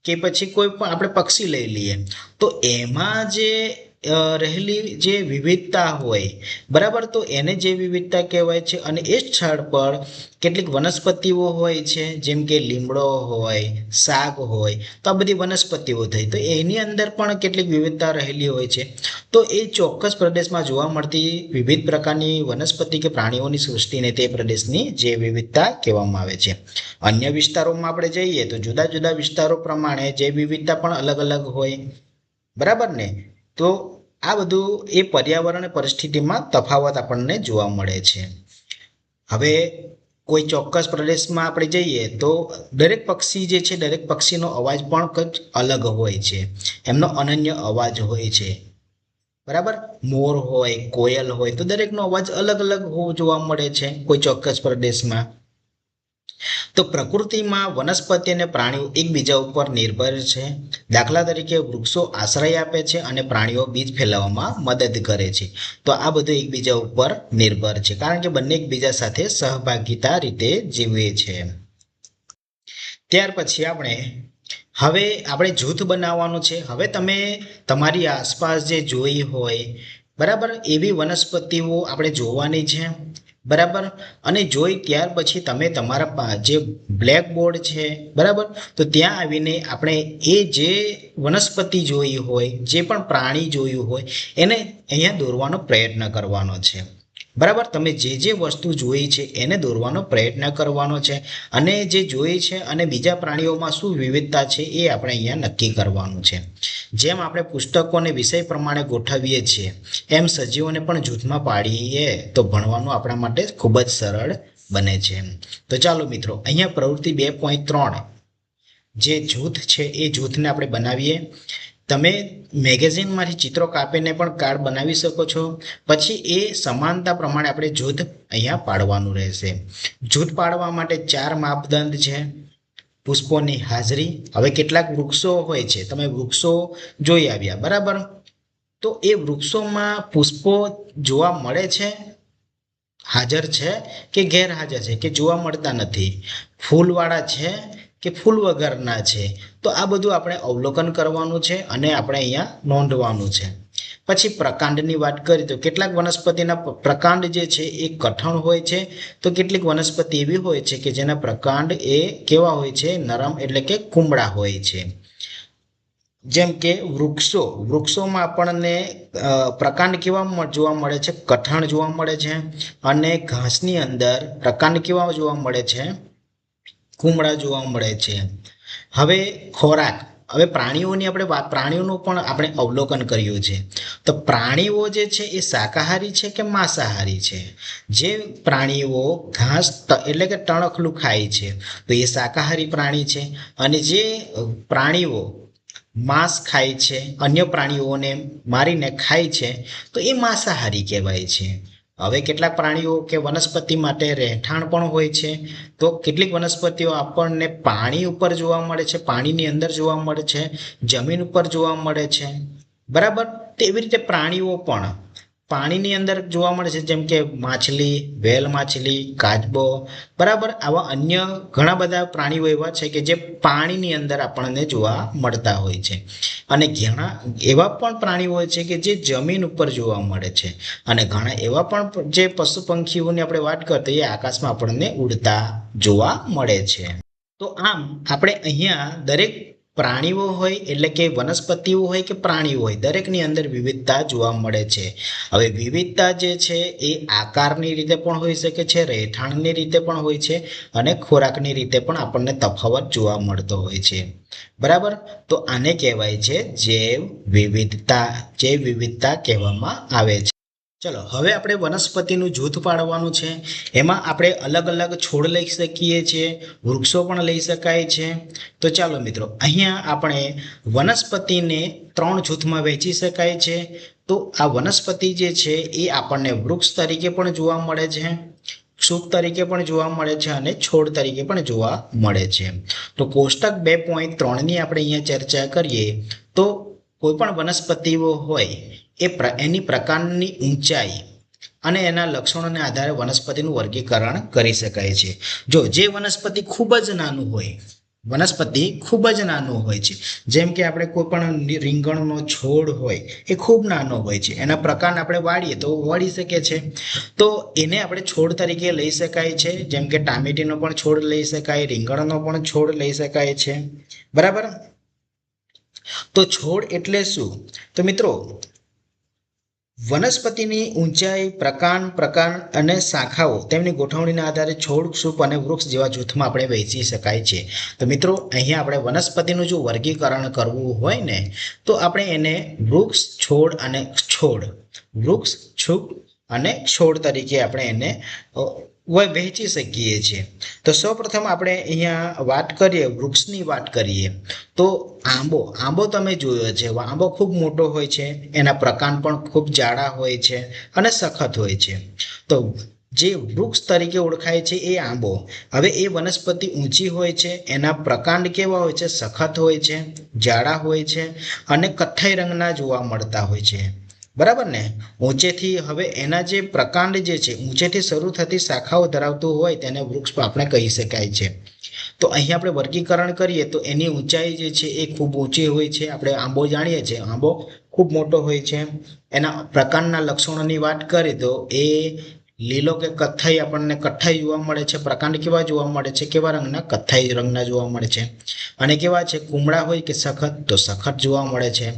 કે પછી કોઈ પણ આપણે પક્ષી લઈ લઈએ, તો એમાં જે રહેલી જે વિવિધતા હોય, બરાબર, તો એને જે વિવિધતા કહેવાય છે. અને એ સ્થળ પર કેટલીક વનસ્પતિઓ હોય છે, જેમ કે લીમડો હોય, શાક હોય, તો આ બધી વનસ્પતિઓ થઈ, તો એની અંદર પણ કેટલીક વિવિધતા રહેલી હોય છે. તો એ ચોક્કસ પ્રદેશમાં જોવા મળતી વિવિધ પ્રકારની વનસ્પતિ કે પ્રાણીઓની સૃષ્ટિને તે પ્રદેશની જે વિવિધતા કહેવામાં આવે છે. અન્ય વિસ્તારોમાં આપણે જઈએ તો જુદા જુદા વિસ્તારો પ્રમાણે જે વિવિધતા પણ અલગ અલગ હોય, બરાબર ને. તો આ બધું એ પર્યાવરણ પરિસ્થિતિમાં તફાવત આપણને જોવા મળે છે. હવે કોઈ ચોક્કસ પ્રદેશમાં આપણે જઈએ તો દરેક પક્ષી જે છે, દરેક પક્ષીનો અવાજ પણ કંઈક અલગ હોય છે, એમનો અનન્ય અવાજ હોય છે, બરાબર. મોર હોય, કોયલ હોય, તો દરેકનો અવાજ અલગ અલગ જોવા મળે છે કોઈ ચોક્કસ પ્રદેશમાં. તો પ્રકૃતિમાં વનસ્પતિ અને પ્રાણીઓ એકબીજા ઉપર નિર્ભર છે. દાખલા તરીકે વૃક્ષો આશ્રય આપે છે અને પ્રાણીઓ બીજ ફેલાવવામાં મદદ કરે છે. તો આ બધું એકબીજા ઉપર નિર્ભર છે, કારણ કે બંને એકબીજા સાથે સહભાગિતા રીતે જીવે છે. ત્યાર પછી હવે આપણે જૂથ બનાવવાનું છે. હવે તમે તમારી આસપાસ જે જોઈ હોય, બરાબર, એવી વનસ્પતિઓ આપણે જોવાની છે, બરાબર. અને જોઈ ત્યાર પછી તમે તમારા જે બ્લેકબોર્ડ છે, બરાબર, તો ત્યાં આવીને આપણે એ જે વનસ્પતિ જોઈ હોય, જે પણ પ્રાણી જોયું હોય, એને અહીંયા દોરવાનો પ્રયત્ન કરવાનો છે, બરાબર. તમે જે વસ્તુ જોઈ છે એને દોરવાનો પ્રયત્ન કરવાનો છે. અને જે જોઈ છે અને બીજા પ્રાણીઓમાં શું વિવિધતા છે એ આપણે અહીંયા નક્કી કરવાનું છે. જેમ આપણે પુસ્તકોને વિષય પ્રમાણે ગોઠવીએ છીએ, એમ સજીવોને પણ જૂથમાં પાડીએ તો ભણવાનું આપણા માટે ખૂબ જ સરળ બને છે. તો ચાલો મિત્રો, અહીંયા પ્રવૃત્તિ 2.3 જે જૂથ છે એ જૂથને આપણે બનાવીએ. તમે મેગેઝિનમાંથી ચિત્રો કાપીને પણ કાર્ડ બનાવી શકો છો. પછી એ સમાનતા પ્રમાણે આપણે જૂથ અહીંયા પાડવાનું રહેશે. જૂથ પાડવા માટે 4 માપદંડ છે. પુષ્પોની હાજરી. હવે કેટલાક વૃક્ષો હોય છે, તમે વૃક્ષો જોઈ આવ્યા, બરાબર, તો એ વૃક્ષોમાં પુષ્પો જોવા મળે છે, હાજર છે કે ગેરહાજર છે, કે જોવા મળતા નથી, ફૂલવાળા છે કે ફૂલ વગરના છે. તો આ બધું આપણે અવલોકન કરવાનું છે અને આપણે અહીંયા નોંધવાનું છે. પછી પ્રકાંડની વાત કરીએ તો કેટલાક વનસ્પતિના પ્રકાંડ જે છે એ કઠણ હોય છે, તો કેટલીક વનસ્પતિ એવી હોય છે કે જેના પ્રકાંડ એ કેવા હોય છે, નરમ, એટલે કે કુમળા હોય છે. જેમ કે વૃક્ષોમાં આપણને પ્રકાંડ કેવા જોવા મળે છે, કઠણ જોવા મળે છે. અને ઘાસની અંદર પ્રકાંડ કેવા જોવા મળે છે, કુમળા જોવા મળે છે. હવે ખોરાક. હવે પ્રાણીઓનું પણ આપણે અવલોકન કર્યું છે. તો પ્રાણીઓ જે છે એ શાકાહારી છે કે માંસાહારી છે. જે પ્રાણીઓ ઘાસ એટલે કે ટણખલું ખાય છે તો એ શાકાહારી પ્રાણી છે. અને જે પ્રાણીઓ માંસ ખાય છે, અન્ય પ્રાણીઓને મારીને ખાય છે, તો એ માંસાહારી કહેવાય છે. હવે કેટલાક પ્રાણીઓ કે વનસ્પતિ માટે રહેઠાણ પણ હોય છે. તો કેટલીક વનસ્પતિઓ આપણને પાણી ઉપર જોવા મળે છે, પાણીની અંદર જોવા મળે છે, જમીન ઉપર જોવા મળે છે, બરાબર. તેવી રીતે પ્રાણીઓ પણ પાણીની અંદર જોવા મળે છે, જેમ કે માછલી, વેલ માછલી, કાચબો, બરાબર. આવા અન્ય ઘણા બધા પ્રાણીઓ એવા છે કે જે પાણીની અંદર આપણને જોવા મળતા હોય છે. અને ઘણા એવા પણ પ્રાણીઓ હોય છે કે જે જમીન ઉપર જોવા મળે છે. અને ઘણા એવા પણ જે પશુ પંખીઓની આપણે વાત કરતા એ આકાશમાં આપણને ઉડતા જોવા મળે છે. તો આમ આપણે અહીંયા દરેક પ્રાણીઓ હોય, એટલે કે વનસ્પતિઓ હોય કે પ્રાણીઓ હોય, દરેકની અંદર વિવિધતા જોવા મળે છે. હવે વિવિધતા જે છે એ આકારની રીતે પણ હોઈ શકે છે, રહેઠાણની રીતે પણ હોય છે, અને ખોરાકની રીતે પણ આપણને તફાવત જોવા મળતો હોય છે, બરાબર. તો આને કહેવાય છે જૈવ વિવિધતા કહેવામાં આવે છે. ચલો, હવે આપણે વનસ્પતિનું જૂથ પાડવાનું છે. એમાં આપણે અલગ અલગ છોડ લઈ શકીએ છીએ, વૃક્ષો પણ લઈ શકાય છે. તો ચાલો મિત્રો, અહીંયા આપણે વનસ્પતિને 3 જૂથમાં વહેંચી શકાય છે. તો આ વનસ્પતિ જે છે એ આપણને વૃક્ષ તરીકે પણ જોવા મળે છે, ક્ષુપ તરીકે પણ જોવા મળે છે અને છોડ તરીકે પણ જોવા મળે છે. તો કોષ્ટક 2.3ની આપણે અહીંયા ચર્ચા કરીએ તો કોઈ પણ વનસ્પતિઓ હોય એની પ્રકારની ઊંચાઈ અને એના લક્ષણોને આધારે વનસ્પતિનું વર્ગીકરણ કરી શકાય છે. જો જે વનસ્પતિ ખૂબ જ નાનું હોય, વનસ્પતિ ખૂબ જ નાનું હોય છે, જેમ કે આપણે કોઈ પણ રીંગણનો છોડ હોય એ ખૂબ નાનો હોય છે, એના પ્રકાર આપણે વાળીએ તો વળી શકે છે, તો એને આપણે છોડ તરીકે લઈ શકાય છે. જેમ કે ટામેટીનો પણ છોડ લઈ શકાય, રીંગણનો પણ છોડ લઈ શકાય છે. બરાબર. તો છોડ એટલે શું? તો મિત્રો, વનસ્પતિની ઊંચાઈ, પ્રકાર અને શાખાઓ તેમની ગોઠવણીના આધારે છોડ, ક્ષુપ અને વૃક્ષ જેવા જૂથમાં આપણે વહેંચી શકાય છે. તો મિત્રો, અહીંયા આપણે વનસ્પતિનું જો વર્ગીકરણ કરવું હોય ને તો આપણે એને વૃક્ષ, છોડ અને છોડ, વૃક્ષ, ક્ષુપ અને છોડ તરીકે આપણે એને વહેંચી શકીએ છીએ. તો સૌપ્રથમ આપણે અહીંયા વાત કરીએ, વૃક્ષની વાત કરીએ તો આંબો તમે જોયો છે. આંબો ખૂબ મોટો હોય છે, એના પ્રકાંડ પણ ખૂબ જાડા હોય છે અને સખત હોય છે. તો જે વૃક્ષ તરીકે ઓળખાય છે એ આંબો. હવે એ વનસ્પતિ ઊંચી હોય છે, એના પ્રકાંડ કેવા હોય છે? સખત હોય છે, જાડા હોય છે અને કથ્થાઈ રંગના જોવા મળતા હોય છે. બરાબર ને? ઊંચેથી, હવે એના જે પ્રકાંડ જે છે, ઊંચેથી શરૂ થતી શાખાઓ ધરાવતું હોય તેને વૃક્ષ આપણે કહી શકાય છે. તો અહીં આપણે વર્ગીકરણ કરીએ તો એની ઊંચાઈ જે છે એ ખૂબ ઊંચી હોય છે. આપણે આંબો જાણીએ છીએ, આંબો ખૂબ મોટો હોય છે. એના પ્રકારના લક્ષણોની વાત કરીએ તો એ લીલો કે કથ્થાઈ, આપણને કથ્થાઈ જોવા મળે છે. પ્રકાંડ કેવા જોવા મળે છે? કેવા રંગના? કથ્થાઈ રંગના જોવા મળે છે. અને કેવા છે? કુમળા હોય કે સખત? તો સખત જોવા મળે છે.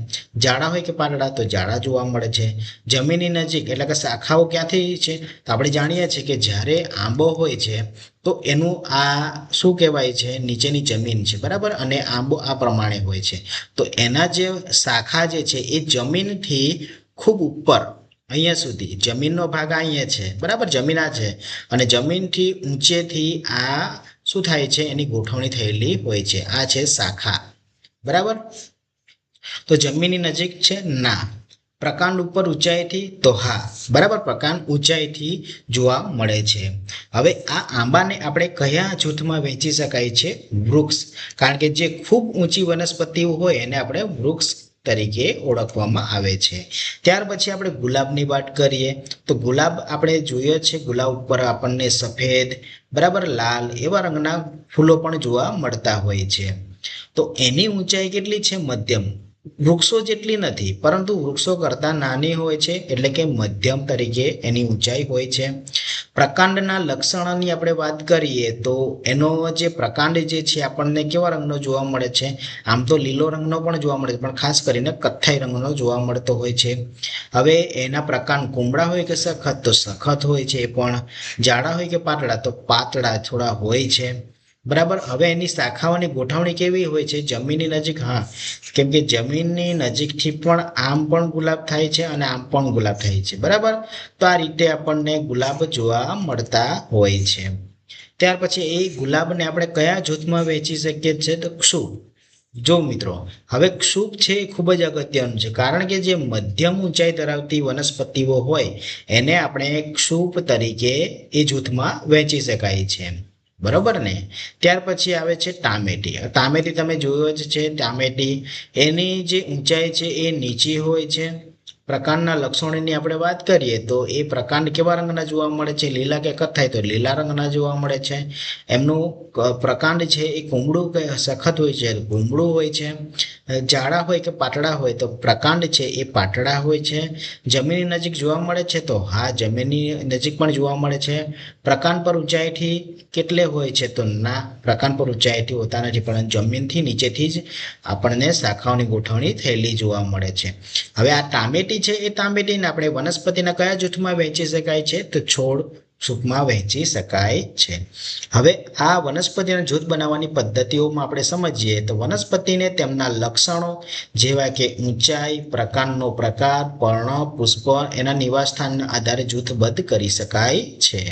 જાડા હોય કે પાતળા? તો જાડા જોવા મળે છે. જમીનની નજીક એટલે કે શાખાઓ ક્યાંથી છે? તો આપણે જાણીએ છીએ કે જ્યારે આંબો હોય છે તો એનું આ શું કહેવાય છે? નીચેની જમીન છે. બરાબર. અને આંબો આ પ્રમાણે હોય છે. તો એના જે શાખા જે છે એ જમીનથી ખૂબ ઉપર, અહીંયા સુધી, જમીનનો ભાગ અહીંયા છે. બરાબર. જમીન આ છે અને જમીનથી ઊંચેથી આ શું થાય છે? એની ગોઠવણી થયેલી હોય છે. આ છે શાખા. બરાબર. તો જમીનની નજીક છે? ના. પ્રકાંડ ઉપર ઊંચાઈથી? તો હા. બરાબર. પ્રકાંડ ઊંચાઈથી જોવા મળે છે. હવે આ આંબાને આપણે કયા જૂથમાં વહેંચી શકાય છે? વૃક્ષ. કારણ કે જે ખૂબ ઊંચી વનસ્પતિઓ હોય એને આપણે વૃક્ષ તરીકે ઓળખવામાં આવે છે. ત્યાર પછી આપણે ગુલાબની વાત કરીએ તો ગુલાબ આપણે જોઈએ છે, ગુલાબ ઉપર આપણને સફેદ, બરાબર, લાલ એવા રંગના ફૂલો પણ જોવા મળતા હોય છે. તો એની ઊંચાઈ કેટલી છે? મધ્યમ. વૃક્ષો જેટલી નથી, પરંતુ વૃક્ષો કરતાં નાની હોય છે, એટલે કે મધ્યમ તરીકે એની ઊંચાઈ હોય છે. પ્રકાંડના લક્ષણોની આપણે વાત કરીએ તો એનો જે પ્રકાંડ જે છે આપણને કેવા રંગનો જોવા મળે છે? આમ તો લીલો રંગનો પણ જોવા મળે છે, પણ ખાસ કરીને કથ્થાઈ રંગનો જોવા મળતો હોય છે. હવે એના પ્રકાંડ કુમળા હોય કે સખત? તો સખત હોય છે. એ પણ જાડા હોય કે પાતળા? તો પાતળા થોડા હોય છે. બરાબર. હવે એની શાખાઓની ગોઠવણી કેવી હોય છે? જમીનની નજીક. હા, કેમ કે જમીનની નજીકથી પણ આમ પણ ગુલાબ થાય છે અને આમ પણ ગુલાબ થાય છે. બરાબર. તો આ રીતે આપણને ગુલાબ જોવા મળતા હોય છે. ત્યાર પછી એ ગુલાબને આપણે કયા જૂથમાં વહેંચી શકીએ છીએ? તો ક્ષુપ. જો મિત્રો, હવે ક્ષુપ છે એ ખૂબ જ અગત્યનું છે, કારણ કે જે મધ્યમ ઊંચાઈ ધરાવતી વનસ્પતિઓ હોય એને આપણે ક્ષુપ તરીકે એ જૂથમાં વહેંચી શકાય છે. બરોબર ને? ત્યાર પછી આવે છે ટામેટી. ટામેટી તમે જોયો જ છે. ટામેટી એની જે ઊંચાઈ છે એ નીચી હોય છે. પ્રકાંડના લક્ષણોની આપણે વાત કરીએ તો એ પ્રકાંડ કેવા રંગના જોવા મળે છે? લીલા કે કથ્થાઈ? તો લીલા રંગના જોવા મળે છે. એમનું પ્રકાંડ છે એ કુમળું કે સખત હોય છે? કુમળું હોય છે. જાડા હોય કે પાતળા હોય? તો પ્રકાંડ છે એ પાતળા હોય છે. જમીનની નજીક જોવા મળે છે? તો હા, જમીનની નજીક પણ જોવા મળે છે. પ્રકાંડ પર ઊંચાઈથી કેટલે હોય છે? તો ના, પ્રકાંડ પર ઊંચાઈથી હોતા નથી, પણ જમીનથી નીચેથી જ આપણને શાખાઓની ગોઠવણી થયેલી જોવા મળે છે. હવે આ ટામેટી છે એ ટામેટીને આપણે વનસ્પતિના કયા જૂથમાં વહેંચી શકાય છે? તો છોડ, ક્ષુપમાં વહેંચી શકાય છે. હવે આ વનસ્પતિના જૂથ બનાવવાની પદ્ધતિઓમાં આપણે સમજીએ તો વનસ્પતિને તેમના લક્ષણો જેવા કે ઊંચાઈ, પ્રકાંડનો પ્રકાર, પર્ણ, પુષ્પ, એના નિવાસસ્થાનના આધારે જૂથબદ્ધ કરી શકાય છે.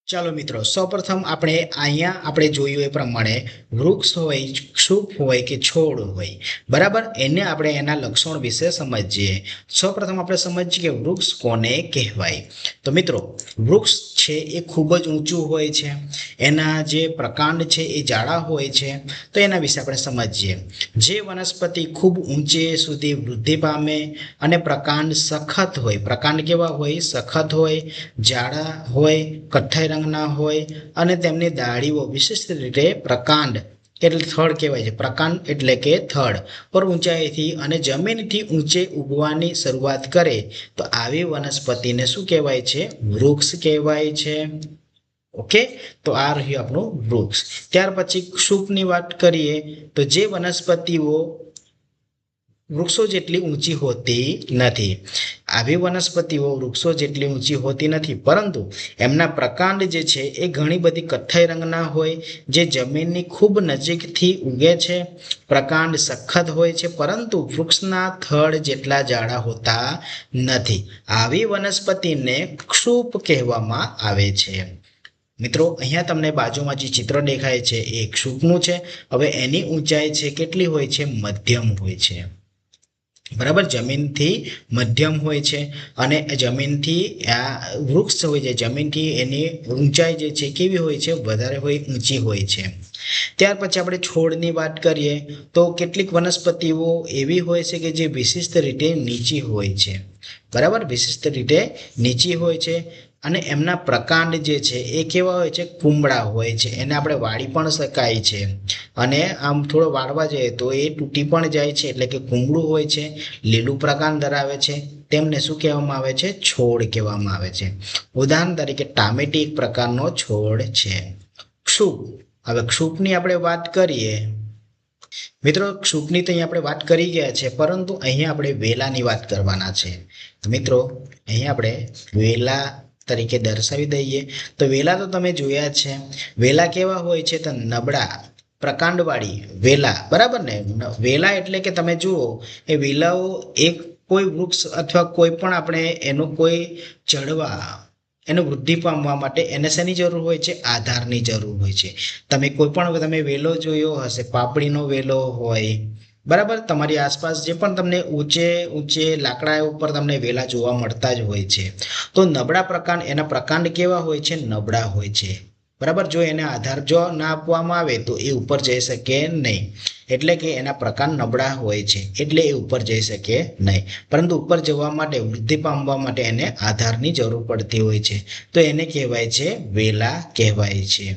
ચાલો મિત્રો, સૌપ્રથમ આપણે અહીંયા આપણે જોયું એ પ્રમાણે વૃક્ષ હોય, ક્ષુપ હોય કે છોડ હોય, બરાબર, એને આપણે એના લક્ષણ વિશે સમજીએ. સૌપ્રથમ આપણે સમજીએ કે વૃક્ષ કોને કહેવાય. તો મિત્રો, વૃક્ષ છે એ ખૂબ જ ઊંચું હોય છે, એના જે પ્રકાંડ છે એ જાડા હોય છે. તો એના વિશે આપણે સમજીએ. જે વનસ્પતિ ખૂબ ઊંચે સુધી વૃદ્ધિ પામે અને પ્રકાંડ સખત હોય, પ્રકાંડ કેવા હોય? સખત હોય, જાડા હોય, કથ્થાઈ રંગના હોય અને તેમની ડાળીઓ વિશિષ્ટ રીતે પ્રકાંડ એટલે થડ કહેવાય છે. પ્રકાંડ એટલે કે થડ પર ઊંચાઈથી અને જમીનથી ઊંચે ઉગવાની શરૂઆત કરે તો આવી વનસ્પતિને શું કહેવાય છે? વૃક્ષ કહેવાય છે. ઓકે, તો આ રહ્યું આપણું વૃક્ષ. ત્યાર પછી ક્ષુપની વાત કરીએ તો જે વનસ્પતિઓ વૃક્ષો જેટલી ઊંચી હોતી નથી. આવી વનસ્પતિઓ વૃક્ષો જેટલી ઊંચી હોતી નથી, પરંતુ એમના પ્રકાંડ જે છે એ ઘણી બધી કથ્થાઈ રંગના હોય, જે જમીનની ખૂબ નજીકથી ઉગે છે. પ્રકાંડ સખત હોય છે, પરંતુ વૃક્ષના થડ જેટલા જાડા હોતા નથી. આવી વનસ્પતિને ક્ષુપ કહેવામાં આવે છે. મિત્રો, અહીંયા તમને બાજુમાં જે ચિત્ર દેખાય છે એ ક્ષુપનું છે. હવે એની ઊંચાઈ છે કેટલી હોય છે? મધ્યમ હોય છે. બરાબર, જમીનથી મધ્યમ હોય છે અને જમીનથી આ વૃક્ષ હોય છે, જમીનથી એની ઊંચાઈ જે છે કેવી હોય છે? વધારે હોય, ઊંચી હોય છે. ત્યાર પછી આપણે છોડની વાત કરીએ તો કેટલીક વનસ્પતિઓ એવી હોય છે કે જે વિશિષ્ટ રીતે નીચી હોય છે. બરાબર, વિશિષ્ટ રીતે નીચી હોય છે અને એમના પ્રકાંડ જે છે એ કેવા હોય છે? કુમળા હોય છે. એને આપણે વાળી પણ શકાય છે અને આમ થોડો વાળવા જઈએ તો એ તૂટી પણ જાય છે, એટલે કે કુમળું હોય છે, લીલું પ્રકાંડ ધરાવે છે. તેમને શું કહેવામાં આવે છે? છોડ કહેવામાં આવે છે. ઉદાહરણ તરીકે ટામેટી એક પ્રકારનો છોડ છે. ક્ષુપ. હવે ક્ષુપની આપણે વાત કરીએ મિત્રો, ક્ષુપની તો અહીંયા આપણે વાત કરી ગયા છે, પરંતુ અહીંયા આપણે વેલાની વાત કરવાના છે. મિત્રો, અહીંયા આપણે વેલા તરીકે દર્શાવી દઈએ તો વેલા તો તમે જોયા છે. વેલા કેવા હોય છે? તો નબળા પ્રકાંડવાળી વેલા. બરાબર ને? વેલા એટલે કે તમે જુઓ એ વેલાઓ એક કોઈ વૃક્ષ અથવા કોઈ પણ આપણે એનો કોઈ ચડવા એનો વૃદ્ધિ પામવા માટે એને શેની જરૂર હોય છે? આધારની જરૂર હોય છે. તમે કોઈ પણ તમે વેલો જોયો હશે, પાપડીનો વેલો હોય, બરાબર, તમારી આસપાસ જે પણ તમને ઊંચે લાકડા ઉપર તમને વેલા જોવા મળતા જ હોય છે. તો નબળા પ્રકાંડ, એના પ્રકાંડ કેવા હોય છે? નબળા હોય છે. બરાબર, જો એને આધાર જો ના આપવામાં આવે તો એ ઉપર જઈ શકે નહીં. એટલે કે એના પ્રકાંડ નબળા હોય છે, એટલે એ ઉપર જઈ શકે નહીં. પરંતુ ઉપર જવા માટે, વૃદ્ધિ પામવા માટે એને આધારની જરૂર પડતી હોય છે. તો એને કહેવાય છે વેલા કહેવાય છે.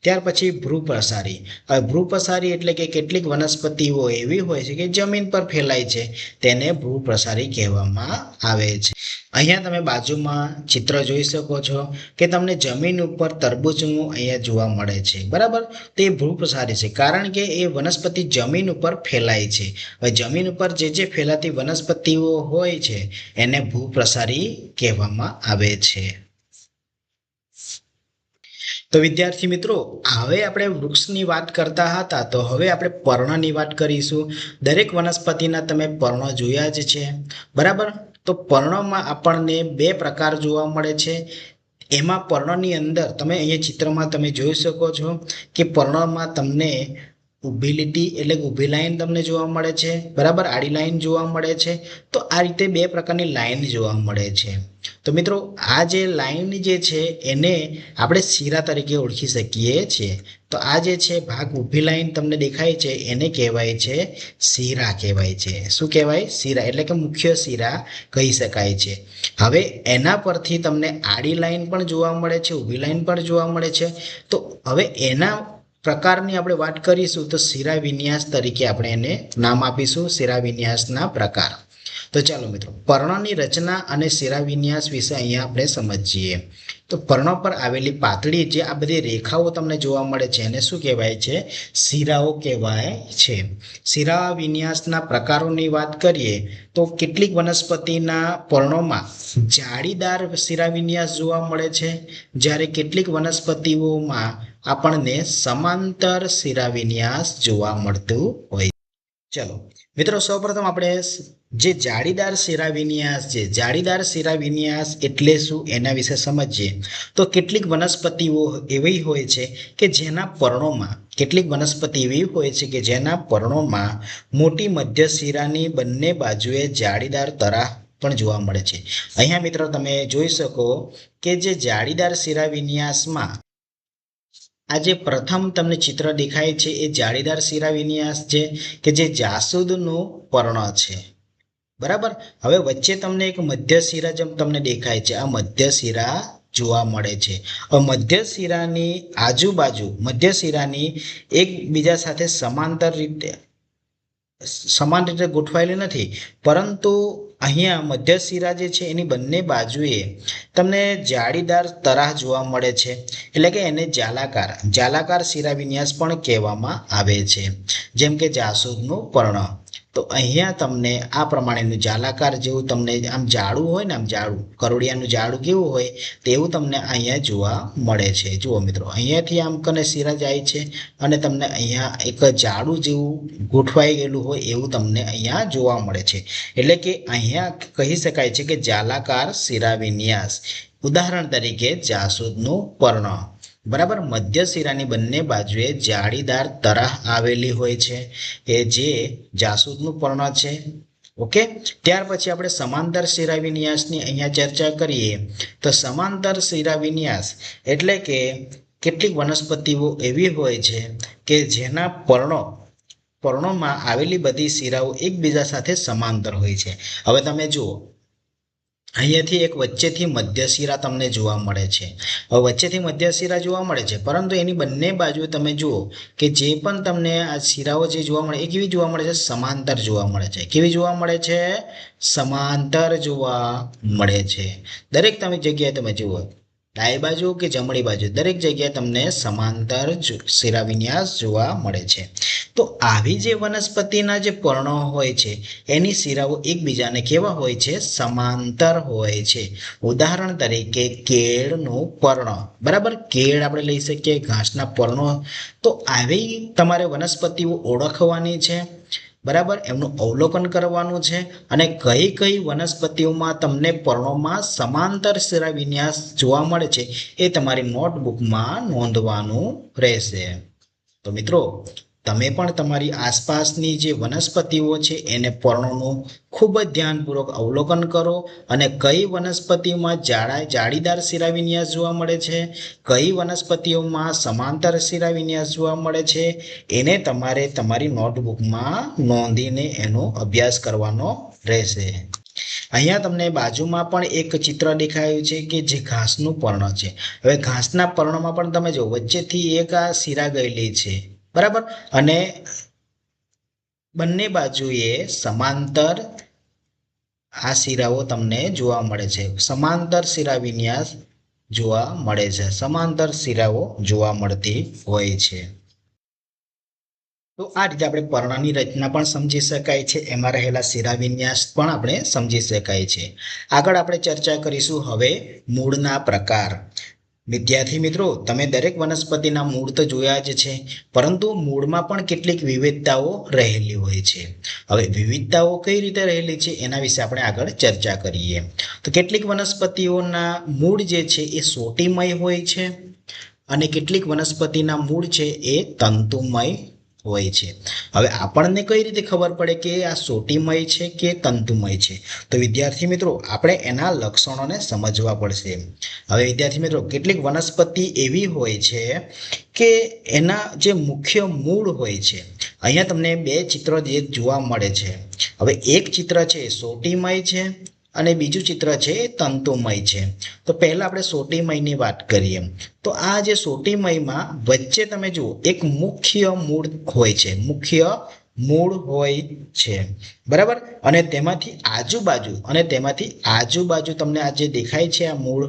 ત્યાર પછી ભ્રૂપ્રસારી. હવે ભ્રૂપ્રસારી એટલે કે કેટલીક વનસ્પતિઓ એવી હોય છે કે જમીન પર ફેલાય છે, તેને ભ્રૂપ્રસારી કહેવામાં આવે છે. અહીંયા તમે બાજુમાં ચિત્ર જોઈ શકો છો કે તમને જમીન ઉપર તરબૂચનું અહીંયા જોવા મળે છે. બરાબર, તે ભ્રૂપ્રસારી છે, કારણ કે એ વનસ્પતિ જમીન ઉપર ફેલાય છે. હવે જમીન ઉપર જે ફેલાતી વનસ્પતિઓ હોય છે એને ભ્રૂપ્રસારી કહેવામાં આવે છે. તો વિદ્યાર્થી મિત્રો, હવે આપણે વૃક્ષની વાત કરતા હતા, તો હવે આપણે પર્ણની વાત કરીશું. દરેક વનસ્પતિના તમે પર્ણ જોયા જ છે. બરાબર, તો પર્ણમાં આપણને બે પ્રકાર જોવા મળે છે. એમાં પર્ણની અંદર તમે અહીંયા ચિત્રમાં તમે જોઈ શકો છો કે પર્ણમાં તમને ઊભી લીટી એટલે કે ઊભી લાઈન તમને જોવા મળે છે. બરાબર, આડી લાઈન જોવા મળે છે. તો આ રીતે બે પ્રકારની લાઈન જોવા મળે છે. તો મિત્રો, આ જે લાઈન જે છે એને આપણે શીરા તરીકે ઓળખી શકીએ છીએ. તો આ જે છે ભાગ ઊભી લાઈન તમને દેખાય છે એને કહેવાય છે શીરા કહેવાય છે. શું કહેવાય? શીરા, એટલે કે મુખ્ય શીરા કહી શકાય છે. હવે એના પરથી તમને આડી લાઈન પણ જોવા મળે છે, ઊભી લાઈન પણ જોવા મળે છે. તો હવે એના પ્રકારની આપણે વાત કરીશું તો શીરા વિન્યાસ તરીકે આપણે એને નામ આપીશું, શીરા વિન્યાસના પ્રકાર. તો ચાલો મિત્રો, પર્ણની રચના અને શીરા વિન્યાસ વિશે અહીંયા આપણે સમજીએ. તો પર્ણ પર આવેલી પાતળી જે આ બધી રેખાઓ તમને જોવા મળે છે એને શું કહેવાય છે? શીરાઓ કહેવાય છે. શીરા વિન્યાસના પ્રકારોની વાત કરીએ તો કેટલીક વનસ્પતિના પર્ણોમાં જાળીદાર શીરા વિન્યાસ જોવા મળે છે, જ્યારે કેટલીક વનસ્પતિઓમાં આપણને સમાંતર શીરા વિન્યાસ જોવા મળતું હોય. ચલો મિત્રો સૌપ્રથમ આપણે જે જાળીદાર શિરાવિન્યાસ છે, જાળીદાર શિરાવિન્યાસ એટલે શું એના વિશે સમજીએ. તો કેટલીક વનસ્પતિઓ એવી હોય છે કે જેના પર્ણોમાં મોટી મધ્ય શિરાની બંને બાજુએ જાળીદાર તરાહ પણ જોવા મળે છે. અહીંયા મિત્રો તમે જોઈ શકો કે જે જાળીદાર શિરાવિન્યાસમાં આ જે પ્રથમ તમને ચિત્ર દેખાય છે એ જાળીદાર શિરાવિન્યાસ છે કે જે જાસૂદનું પર્ણ છે. બરાબર. હવે વચ્ચે તમને એક મધ્ય શિરા જેમ તમને દેખાય છે, આ મધ્ય શિરા જોવા મળે છે. હવે મધ્ય શિરાની એકબીજા સાથે સમાન રીતે ગોઠવાયેલી નથી, પરંતુ અહીંયા મધ્ય શિરા જે છે એની બંને બાજુએ તમને જાળીદાર તરાહ જોવા મળે છે, એટલે કે એને જાલાકાર શિરાવિન્યાસ પણ કહેવામાં આવે છે, જેમ કે જાસૂદનું પર્ણ. તો અહીંયા તમને આ પ્રમાણેનું જાલાકાર જેવું તમને આમ જાડું હોય ને, આમ જાડું કરોડિયાનું જાડું કેવું હોય તેવું તમને અહીંયા જોવા મળે છે. જુઓ મિત્રો, અહીંયાથી આમ કને શિરા જાય છે અને તમને અહીંયા એક જાડું જેવું ગોઠવાઈ ગયેલું હોય એવું તમને અહીંયા જોવા મળે છે. એટલે કે અહીંયા કહી શકાય છે કે જાલાકાર શિરાવિન્યાસ. ઉદાહરણ તરીકે જાસૂદનું પર્ણ. બરાબર. મધ્ય શિરાની બંને બાજુએ જાળીદાર તરાહ આવેલી હોય છે, એ જે જાસૂદનું પર્ણ છે. ઓકે. ત્યાર પછી આપણે સમાંતર શિરાવિન્યાસની અહીંયા ચર્ચા કરીએ. તો સમાંતર શિરાવિન્યાસ એટલે કે કેટલીક વનસ્પતિઓ એવી હોય છે કે જેના પર્ણોમાં આવેલી બધી શિરાઓ એકબીજા સાથે સમાંતર હોય છે. હવે તમે જુઓ, અહીંયાથી એક વચ્ચેથી મધ્ય શિરા તમને જોવા મળે છે. હવે વચ્ચેથી મધ્ય શિરા જોવા મળે છે, પરંતુ એની બંને બાજુ તમે જુઓ કે જે પણ તમને આ શિરાઓ જે જોવા મળે એ કેવી જોવા મળે છે? સમાંતર જોવા મળે છે. કેવી જોવા મળે છે? સમાંતર જોવા મળે છે. દરેક તમે જગ્યાએ તમે જુઓ, ડાબી બાજુ કે જમણી બાજુ, દરેક જગ્યાએ તમને સમાંતર શિરાવિન્યાસ જોવા મળે છે. તો આવી જે વનસ્પતિના જે પર્ણો હોય છે એની શિરાઓ એકબીજાને કેવા હોય છે? સમાંતર હોય છે. ઉદાહરણ તરીકે કેળનું પર્ણ. બરાબર. કેળ આપણે લઈ શકીએ, ઘાસના પર્ણો. તો આવી તમારે વનસ્પતિઓ ઓળખવાની છે. બરાબર. એમનું અવલોકન કરવાનું છે અને કઈ કઈ વનસ્પતિઓમાં તમને પર્ણોમાં સમાંતર શિરાવિન્યાસ જોવા મળે છે એ તમારી નોટબુકમાં નોંધવાનું રહેશે. તો મિત્રો, તમે પણ તમારી આસપાસની જે વનસ્પતિઓ છે એને પર્ણોનું ખૂબ જ ધ્યાનપૂર્વક અવલોકન કરો અને કઈ વનસ્પતિઓમાં જાળીદાર શિરાવિન્યાસ જોવા મળે છે, કઈ વનસ્પતિઓમાં સમાંતર શિરાવિન્યાસ જોવા મળે છે, એને તમારે તમારી નોટબુકમાં નોંધીને એનો અભ્યાસ કરવાનો રહેશે. અહીંયા તમને બાજુમાં પણ એક ચિત્ર દેખાયું છે કે જે ઘાસનું પર્ણ છે. હવે ઘાસના પર્ણમાં પણ તમે જો વચ્ચેથી એક આ શિરા ગયેલી છે. બરાબર. અને બંને બાજુએ સમાંતર આ શિરાઓ તમને જોવા મળે છે. સમાંતર શિરાવિન્યાસ જોવા મળે છે. સમાંતર શિરાઓ જોવા મળતી હોય છે. તો આ રીતે આપણે પર્ણની રચના પણ સમજી શકાય છે, એમાં રહેલા શિરાવિન્યાસ પણ આપણે સમજી શકાય છે. આગળ આપણે ચર્ચા કરીશું હવે મૂળના પ્રકાર. વિદ્યાર્થી મિત્રો, તમે દરેક વનસ્પતિના મૂળ તો જોયા જ છે, પરંતુ મૂળમાં પણ કેટલીક વિવિધતાઓ રહેલી હોય છે. હવે વિવિધતાઓ કઈ રીતે રહેલી છે એના વિશે આપણે આગળ ચર્ચા કરીએ. તો કેટલીક વનસ્પતિઓના મૂળ જે છે એ સોટીમય હોય છે અને કેટલીક વનસ્પતિના મૂળ છે એ તંતુમય હોય છે. હવે આપણને કઈ રીતે ખબર પડે કે આ સોટીમય છે કે તંતુમય છે? તો વિદ્યાર્થી મિત્રો, આપણે એના લક્ષણોને સમજવા પડશે. હવે વિદ્યાર્થી મિત્રો, કેટલીક વનસ્પતિ એવી હોય છે કે એના જે મુખ્ય મૂળ હોય છે, અહીંયા તમને બે ચિત્ર જે જોવા મળે છે. હવે એક ચિત્ર છે સોટીમય છે અને બીજું ચિત્ર છે તંતુમય છે. તો પહેલા આપણે સોટીમયની વાત કરીએ. તો આ જે સોટીમયમાં વચ્ચે તમે જુઓ એક મુખ્ય મૂળ હોય છે. બરાબર. અને તેમાંથી આજુબાજુ તમને આ જે દેખાય છે આ મૂળ,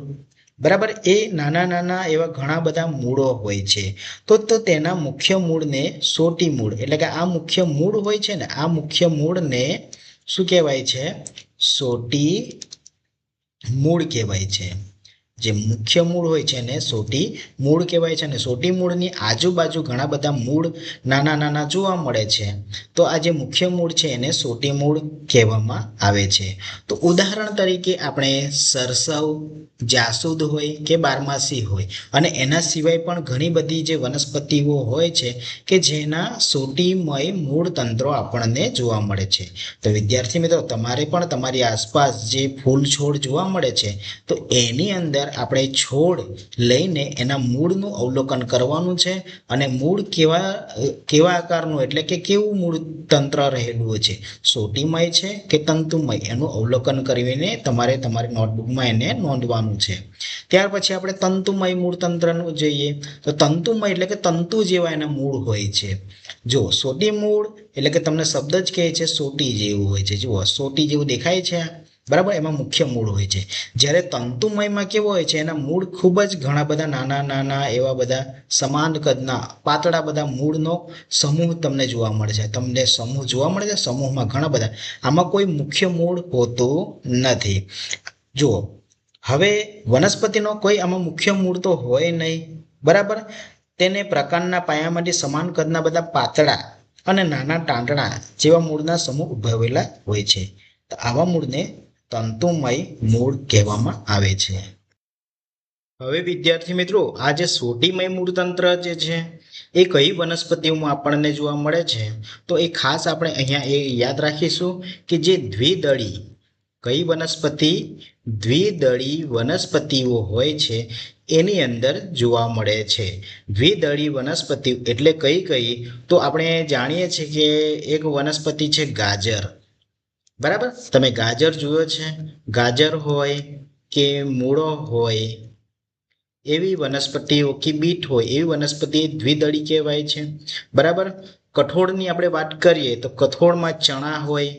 બરાબર, એ નાના નાના એવા ઘણા બધા મૂળો હોય છે. તો તેના મુખ્ય મૂળને સોટી મૂળ, એટલે કે આ મુખ્ય મૂળ હોય છે ને, આ મુખ્ય મૂળને શું કહેવાય છે? સોટી મૂળ કહેવાય છે. જે મુખ્ય મૂળ હોય છે એને સોટી મૂળ કહેવાય છે. અને સોટી મૂળની આજુબાજુ ઘણા બધા મૂળ નાના નાના જોવા મળે છે. તો આ જે મુખ્ય મૂળ છે એને સોટી મૂળ કહેવામાં આવે છે. તો ઉદાહરણ તરીકે આપણે સરસવ, જાસૂદ હોય કે બારમાસી હોય, અને એના સિવાય પણ ઘણી બધી જે વનસ્પતિઓ હોય છે કે જેના સોટીમય મૂળ તંત્રો આપણને જોવા મળે છે. તો વિદ્યાર્થી મિત્રો, તમારે પણ તમારી આસપાસ જે ફૂલ છોડ જોવા મળે છે તો એની અંદર આપણે છોડ લઈને એના મૂળનું અવલોકન કરવાનું છે. અને મૂળ કેવા આકારનું, એટલે કે કેવું મૂળ તંત્ર રહેલું છે, સોટીમય છે કે તંતુમય, એનું અવલોકન કરીને તમારે તમારી નોટબુકમાં એને નોંધવાનું છે. ત્યાર પછી આપણે તંતુમય મૂળ તંત્રનું જોઈએ. તો તંતુમય એટલે કે તંતુ જેવા એના મૂળ હોય છે. જો સોટી મૂળ એટલે કે તમને શબ્દ જ કહે છે સોટી જેવું હોય છે. જુઓ, સોટી જેવું દેખાય છે, બરાબર, એમાં મુખ્ય મૂળ હોય છે. જ્યારે તંતુમયમાં કેવો હોય છે, એના મૂળ ખૂબ જ ઘણા બધા નાના નાના એવા બધા સમાન કદના પાતળા બધા મૂળનો સમૂહ તમને જોવા મળે છે. તમને સમૂહ જોવા મળે છે, સમૂહમાં ઘણા બધા, આમાં કોઈ મુખ્ય મૂળ હોતું નથી. જુઓ, હવે વનસ્પતિનો કોઈ આમાં મુખ્ય મૂળ તો હોય નહીં, બરાબર. તેને પ્રકારના પાયામાંથી સમાન કદના બધા પાતળા અને નાના ટાંટણા જેવા મૂળના સમૂહ ઉદ્ભવેલા હોય છે. તો આવા મૂળને તંતુમય મૂળ કહેવામાં આવે છે. હવે વિદ્યાર્થી મિત્રો, આ જે સોટીમય મૂળતંત્ર જે છે એ કઈ વનસ્પતિઓમાં આપણને જોવા મળે છે, તો એ ખાસ આપણે અહીંયા એ યાદ રાખીશું કે જે દ્વિદળી, કઈ વનસ્પતિ, દ્વિદળી વનસ્પતિઓ હોય છે એની અંદર જોવા મળે છે. દ્વિદળી વનસ્પતિ એટલે કઈ, તો આપણે જાણીએ છીએ કે એક વનસ્પતિ છે ગાજર, બરાબર. તમે ગાજર જોયો છે? ગાજર હોય કે મૂળો હોય એવી વનસ્પતિઓ, કે બીટ હોય એવી વનસ્પતિ દ્વિદળી કહેવાય છે, બરાબર. કઠોળની આપણે વાત કરીએ તો કઠોળમાં ચણા હોય,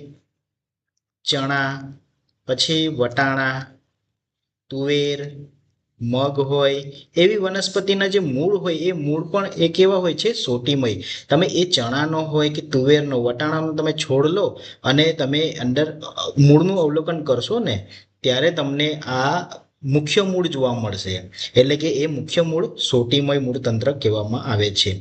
ચણા, પછી વટાણા, તુવેર, મગ હોય એવી વનસ્પતિના જે મૂળ હોય એ મૂળ પણ એ કેવા હોય છે, સોટીમય. તમે એ ચણાનો હોય કે તુવેરનો, વટાણાનો તમે છોડ લો અને તમે અંદર મૂળનું અવલોકન કરશો ને ત્યારે તમને આ મુખ્ય મૂળ જોવા મળશે. એટલે કે એ મુખ્ય મૂળ સોટીમય મૂળ તંત્ર કહેવામાં આવે છે.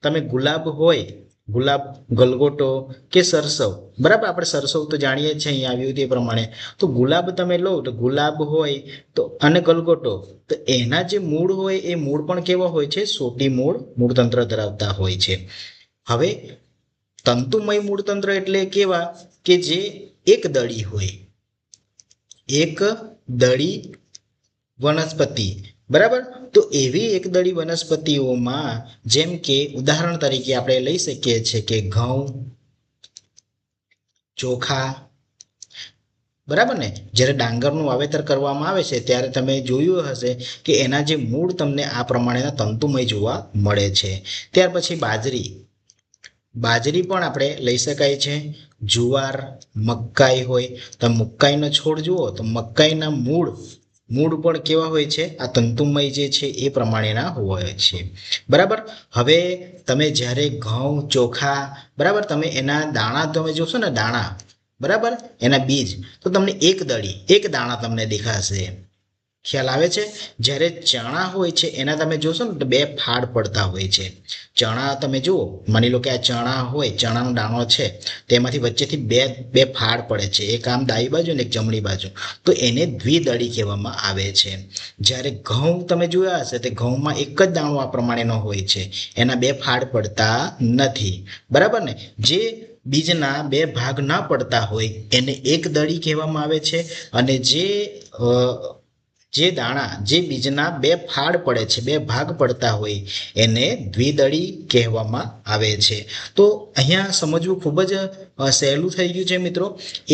તમે ગુલાબ હોય, ગુલાબ, ગલગોટો કે સરસવ, બરાબર. આપણે સરસવ તો જાણીએ છીએ, અહીંયા આવ્યું તે પ્રમાણે. તો ગુલાબ તમે લો તો ગુલાબ હોય તો અને ગલગોટો, તો એના જે મૂળ હોય એ મૂળ પણ કેવા હોય છે, સોટી મૂળતંત્ર ધરાવતા હોય છે. હવે તંતુમય મૂળતંત્ર એટલે કેવા કે જે એક દળી હોય, એક દળી વનસ્પતિ, બરાબર. તો એવી એકદળી વનસ્પતિઓમાં જેમ કે ઉદાહરણ તરીકે આપણે લઈ શકીએ છીએ કે ઘઉં, ચોખા, બરાબર ને. જ્યારે ડાંગરનું વાવેતર કરવામાં આવે છે ત્યારે તમે જોયું હશે કે એના જે મૂળ તમને આ પ્રમાણેના તંતુમય જોવા મળે છે. ત્યાર પછી બાજરી પણ આપણે લઈ શકાય છે. જુવાર, મકાઈ હોય તો મકાઈનો છોડ જુઓ તો મકાઈના મૂળ પણ કેવા હોય છે, આ તંતુમય જે છે એ પ્રમાણેના હોય છે, બરાબર. હવે તમે જ્યારે ઘઉં, ચોખા, બરાબર, તમે એના દાણા તમે જોશો ને, દાણા, બરાબર, એના બીજ, તો તમને એક દાણા તમને દેખાશે. ખ્યાલ આવે છે? જ્યારે ચણા હોય છે એના તમે જોશો ને તો બે ફાડ પડતા હોય છે. ચણા તમે જુઓ, માની લો કે આ ચણા હોય, ચણાનો દાણો છે, તેમાંથી વચ્ચેથી બે ફાડ પડે છે, એક આમ ડાબી બાજુ અને એક જમણી બાજુ, તો એને દ્વિદળી કહેવામાં આવે છે. જ્યારે ઘઉં તમે જોયા હશે તે ઘઉંમાં એક જ દાણો આ પ્રમાણેનો હોય છે, એના બે ફાડ પડતા નથી, બરાબર ને. જે બીજના બે ભાગ ના પડતા હોય એને એક દળી કહેવામાં આવે છે. અને જે દાણા, જે બીજના બે ફાડ પડે છે, બે ભાગ પડતા હોય એને દ્વિદળી કહેવામાં આવે છે. તો અહીંયા સમજવું ખૂબ જ સહેલું થઈ ગયું છે મિત્રો.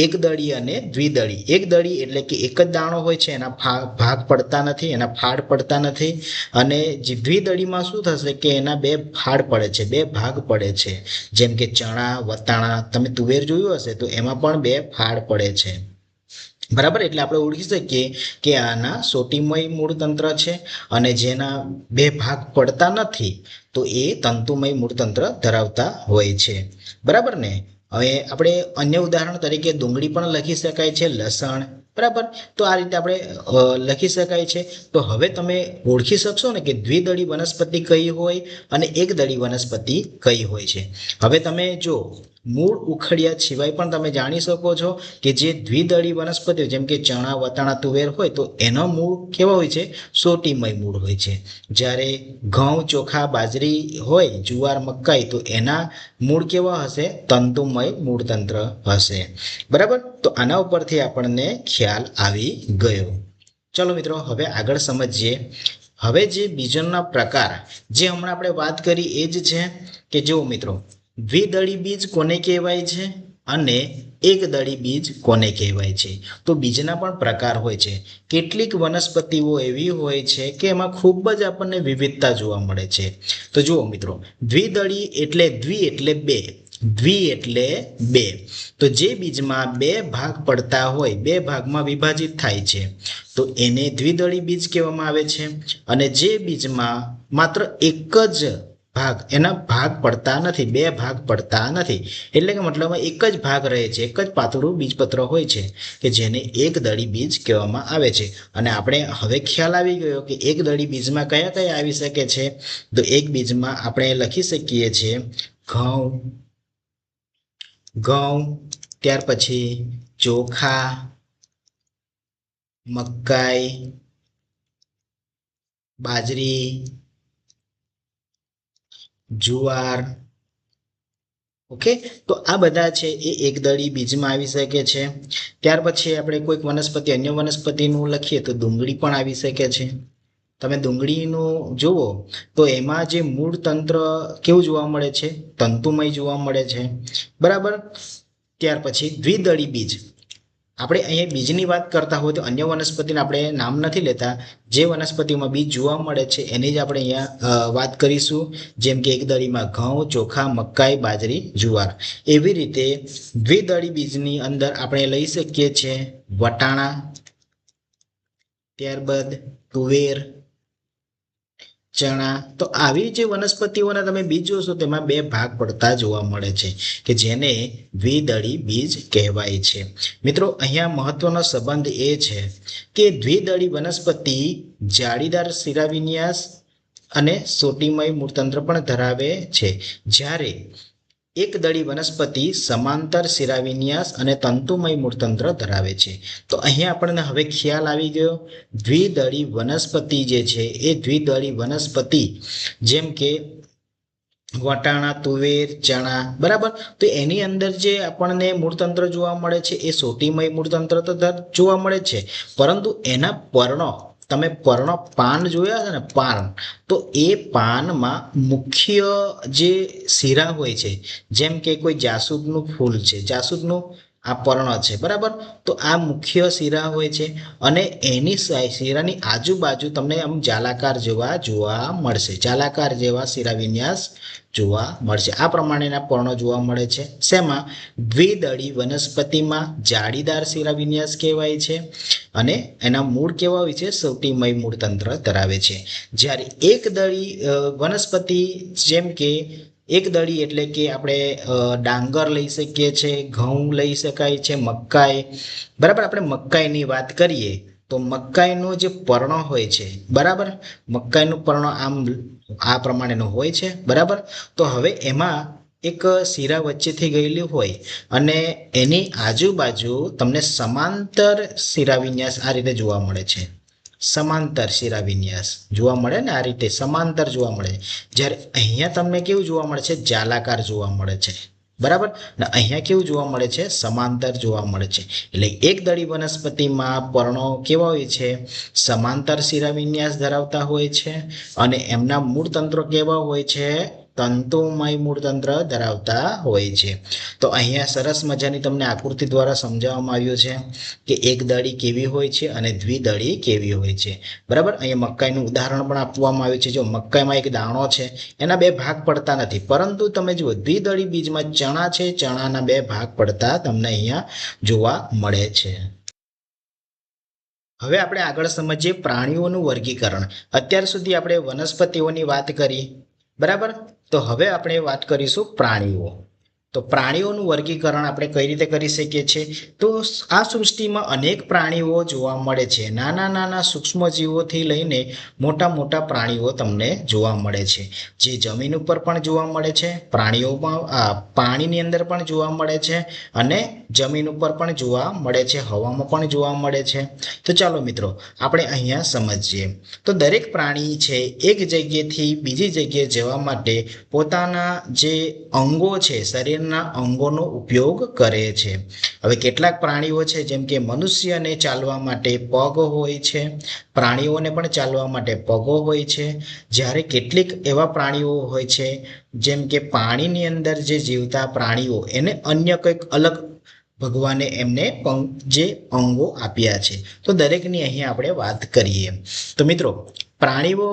એક દળી અને દ્વિદળી. એક દળી એટલે કે એક જ દાણો હોય છે, એના ભાગ પડતા નથી, એના ફાડ પડતા નથી. અને જે દ્વિદળીમાં શું થશે કે એના બે ફાડ પડે છે, બે ભાગ પડે છે. જેમ કે ચણા, વટાણા, તમે તુવેર જોયું હશે તો એમાં પણ બે ફાડ પડે છે, બરાબર. એટલે આપણે ઓળખી શકીએ કે આના સોટીમય મૂળતંત્ર છે. અને જેના બે ભાગ પડતા નથી તો એ તંતુમય મૂળતંત્ર ધરાવતા હોય છે, બરાબર ને. હવે આપણે અન્ય ઉદાહરણ તરીકે ડુંગળી પણ લખી શકાય છે, લસણ, બરાબર. તો આ રીતે આપણે લખી શકાય છે. તો હવે તમે ઓળખી શકશો ને કે દ્વિદળી વનસ્પતિ કઈ હોય અને એકદળી વનસ્પતિ કઈ હોય છે. હવે તમે જો મૂળ ઉખડ્યા સિવાય પણ તમે જાણી શકો છો કે જે દ્વિદળી વનસ્પતિઓ જેમ કે ચણા, વટાણા, તુવેર હોય તો એનો મૂળ કેવા હોય છે? સોટીમય મૂળ હોય છે. જ્યારે ઘઉં, ચોખા, બાજરી હોય, જુવાર, મકાઈ, તો એના મૂળ કેવા હશે? તંતુમય મૂળતંત્ર હશે. બરાબર. તો આના ઉપરથી આપણને ખ્યાલ આવી ગયો. ચલો મિત્રો, હવે આગળ સમજીએ. હવે જે બીજના પ્રકાર જે હમણાં આપણે વાત કરી એ જ છે કે જો મિત્રો, દ્વિદળી બીજ કોને કહેવાય છે અને એકદળી બીજ કોને કહેવાય છે. તો બીજના પણ પ્રકાર હોય છે. કેટલીક વનસ્પતિઓ એવી હોય છે કે એમાં ખૂબ જ આપણને વિવિધતા જોવા મળે છે. તો જુઓ મિત્રો, દ્વિદળી એટલે દ્વિ એટલે બે, દ્વિ એટલે બે. તો જે બીજમાં બે ભાગ પડતા હોય, બે ભાગમાં વિભાજિત થાય છે, તો એને દ્વિદળી બીજ કહેવામાં આવે છે. અને જે બીજમાં માત્ર એક જ ભાગ, એના ભાગ પડતા નથી, બે ભાગ પડતા નથી, એટલે કે મતલબમાં એક જ ભાગ રહે છે, એક જ પાતળું બીજપત્ર હોય છે, કે જેને એકદળી બીજ કહેવામાં આવે છે. અને આપણે હવે ખ્યાલ આવી ગયો કે એકદળી બીજમાં કયા કયા આવી શકે છે. તો એક બીજમાં આપણે લખી શકીએ છીએ ઘઉં, ત્યાર પછી ચોખા, મકાઈ, બાજરી, જુવાર. ઓકે. તો આ બધા છે એ એકદળી બીજમાં આવી શકે છે. ત્યાર પછી આપણે કોઈક વનસ્પતિ, અન્ય વનસ્પતિનું લખીએ તો ડુંગળી પણ આવી શકે છે. તમે ડુંગળીનું જુઓ તો એમાં જે મૂળ તંત્ર કેવું જોવા મળે છે? તંતુમય જોવા મળે છે. બરાબર. ત્યાર પછી દ્વિદળી બીજ. આપણે અહીંયા બીજની વાત કરતા હોય તો અન્ય વનસ્પતિને આપણે નામ નથી લેતા. જે વનસ્પતિમાં બીજ જોવા મળે છે એની જ આપણે અહીંયા વાત કરીશું. જેમ કે એકદળીમાં ઘઉં, ચોખા, મકાઈ, બાજરી, જુવાર. એવી રીતે દ્વિદળી બીજની અંદર આપણે લઈ શકીએ છીએ વટાણા, ત્યારબાદ તુવેર, ચણા. તો આવી જે વનસ્પતિઓના તમે બીજ જોશો તેમાં બે ભાગ પડતા જોવા મળે છે કે જેને દ્વિદળી બીજ કહેવાય છે. મિત્રો, અહીંયા મહત્વનો સંબંધ એ છે કે દ્વિદળી વનસ્પતિ જાળીદાર શિરાવિન્યાસ અને સોટીમય મૂળતંત્ર પણ ધરાવે છે, જ્યારે એકદળી વનસ્પતિ સમાંતર શિરાવિન્યાસ અને તંતુમય મૂળતંત્ર ધરાવે છે. તો અહીંયા આપણને હવે ખ્યાલ આવી ગયો. દ્વિદળી વનસ્પતિ જે છે એ દ્વિદળી વનસ્પતિ જેમ કે વટાણા, તુવેર, ચણા. બરાબર. તો એની અંદર જે આપણને મૂળતંત્ર જોવા મળે છે એ સોટીમય મૂળતંત્ર તો જોવા મળે છે, પરંતુ એના પર્ણો, તમે પર્ણ પાન જોયા છે ને, પાન, તો એ પાનમાં મુખ્ય જે શિરા હોય છે, જેમ કે કોઈ જાસૂદનું ફૂલ છે, જાસૂદનું આ પર્ણ છે. બરાબર. તો આ મુખ્ય શિરા હોય છે અને એની શિરાની આજુબાજુ તમને આમ જાલાકાર જેવા જોવા મળશે, જાલાકાર જેવા શિરા વિન્યાસ જોવા મળશે. આ પ્રમાણેના પર્ણો જોવા મળે છે. શેમાં? દ્વિદળી વનસ્પતિમાં જાળીદાર શિરા વિન્યાસ કહેવાય છે અને એના મૂળ કેવા હોય છે? સોટીમય મૂળતંત્ર ધરાવે છે. જ્યારે એકદળી વનસ્પતિ જેમ કે એકદળી એટલે કે આપણે ડાંગર લઈ શકીએ છીએ, ઘઉં લઈ શકાય છે, મકાઈ. બરાબર. આપણે મકાઈની વાત કરીએ તો મકાઈનો જે પર્ણ હોય છે, બરાબર, મકાઈનું પર્ણ આમ આ પ્રમાણેનું હોય છે. બરાબર. તો હવે એમાં એક શિરા વચ્ચેથી ગયેલી હોય અને એની આજુબાજુ તમને સમાંતર શિરા વિન્યાસ આ રીતે જોવા મળે છે. સમાંતર શિરા વિન્યાસ જોવા મળે ને, આ રીતે સમાંતર જોવા મળે. જ્યારે અહીંયા તમને કેવું જોવા મળે છે? જાલાકાર જોવા મળે છે. બરાબર. ને અહીંયા કેવું જોવા મળે છે? સમાંતર જોવા મળે છે. એટલે એકદળી વનસ્પતિમાં પર્ણો કેવા હોય છે? સમાંતર શિરા વિન્યાસ ધરાવતા હોય છે અને એમના મૂળતંત્રો કેવા હોય છે? તંતુમય મૂળતંત્ર ધરાવતા હોય છે. તો અહીંયા સરસ મજાની તમને આકૃતિ દ્વારા સમજાવવામાં આવ્યું છે કે એકદળી કેવી હોય છે અને દ્વિદળી કેવી હોય છે. બરાબર. અહીંયા મકાઈનું ઉદાહરણ પણ આપવામાં આવ્યું છે. જો મકાઈમાં એક દાણો છે, એના બે ભાગ પડતા નથી, પરંતુ તમે જુઓ દ્વિદળી બીજમાં ચણા છે, ચણાના બે ભાગ પડતા તમને અહીંયા જોવા મળે છે. હવે આપણે આગળ સમજીએ પ્રાણીઓનું વર્ગીકરણ. અત્યાર સુધી આપણે વનસ્પતિઓની વાત કરી. બરાબર. તો હવે આપણે વાત કરીશું પ્રાણીઓ. તો પ્રાણીઓનું વર્ગીકરણ આપણે કઈ રીતે કરી શકીએ છીએ? તો આ સૃષ્ટિમાં અનેક પ્રાણીઓ જોવા મળે છે. નાના નાના સૂક્ષ્મજીવોથી લઈને મોટા મોટા પ્રાણીઓ તમને જોવા મળે છે, જે જમીન ઉપર પણ જોવા મળે છે, પ્રાણીઓમાં પાણીની અંદર પણ જોવા મળે છે, અને જમીન ઉપર પણ જોવા મળે છે, હવામાં પણ જોવા મળે છે. તો ચાલો મિત્રો આપણે અહીંયા સમજીએ. તો દરેક પ્રાણી છે એક જગ્યાએથી બીજી જગ્યાએ જવા માટે પોતાના જે અંગો છે, શરીરના અંગોનો ઉપયોગ કરે છે. હવે કેટલાક પ્રાણીઓ છે જેમ કે મનુષ્યને ચાલવા માટે પગ હોય છે, પ્રાણીઓને પણ ચાલવા માટે પગો હોય છે. જ્યારે કેટલીક એવા પ્રાણીઓ હોય છે જેમ કે પાણીની અંદર જે જીવતા પ્રાણીઓ, એને અન્ય કંઈક અલગ ભગવાને એમને જે અંગો આપ્યા છે. તો દરેકની અહીં આપણે વાત કરીએ. તો મિત્રો પ્રાણીઓ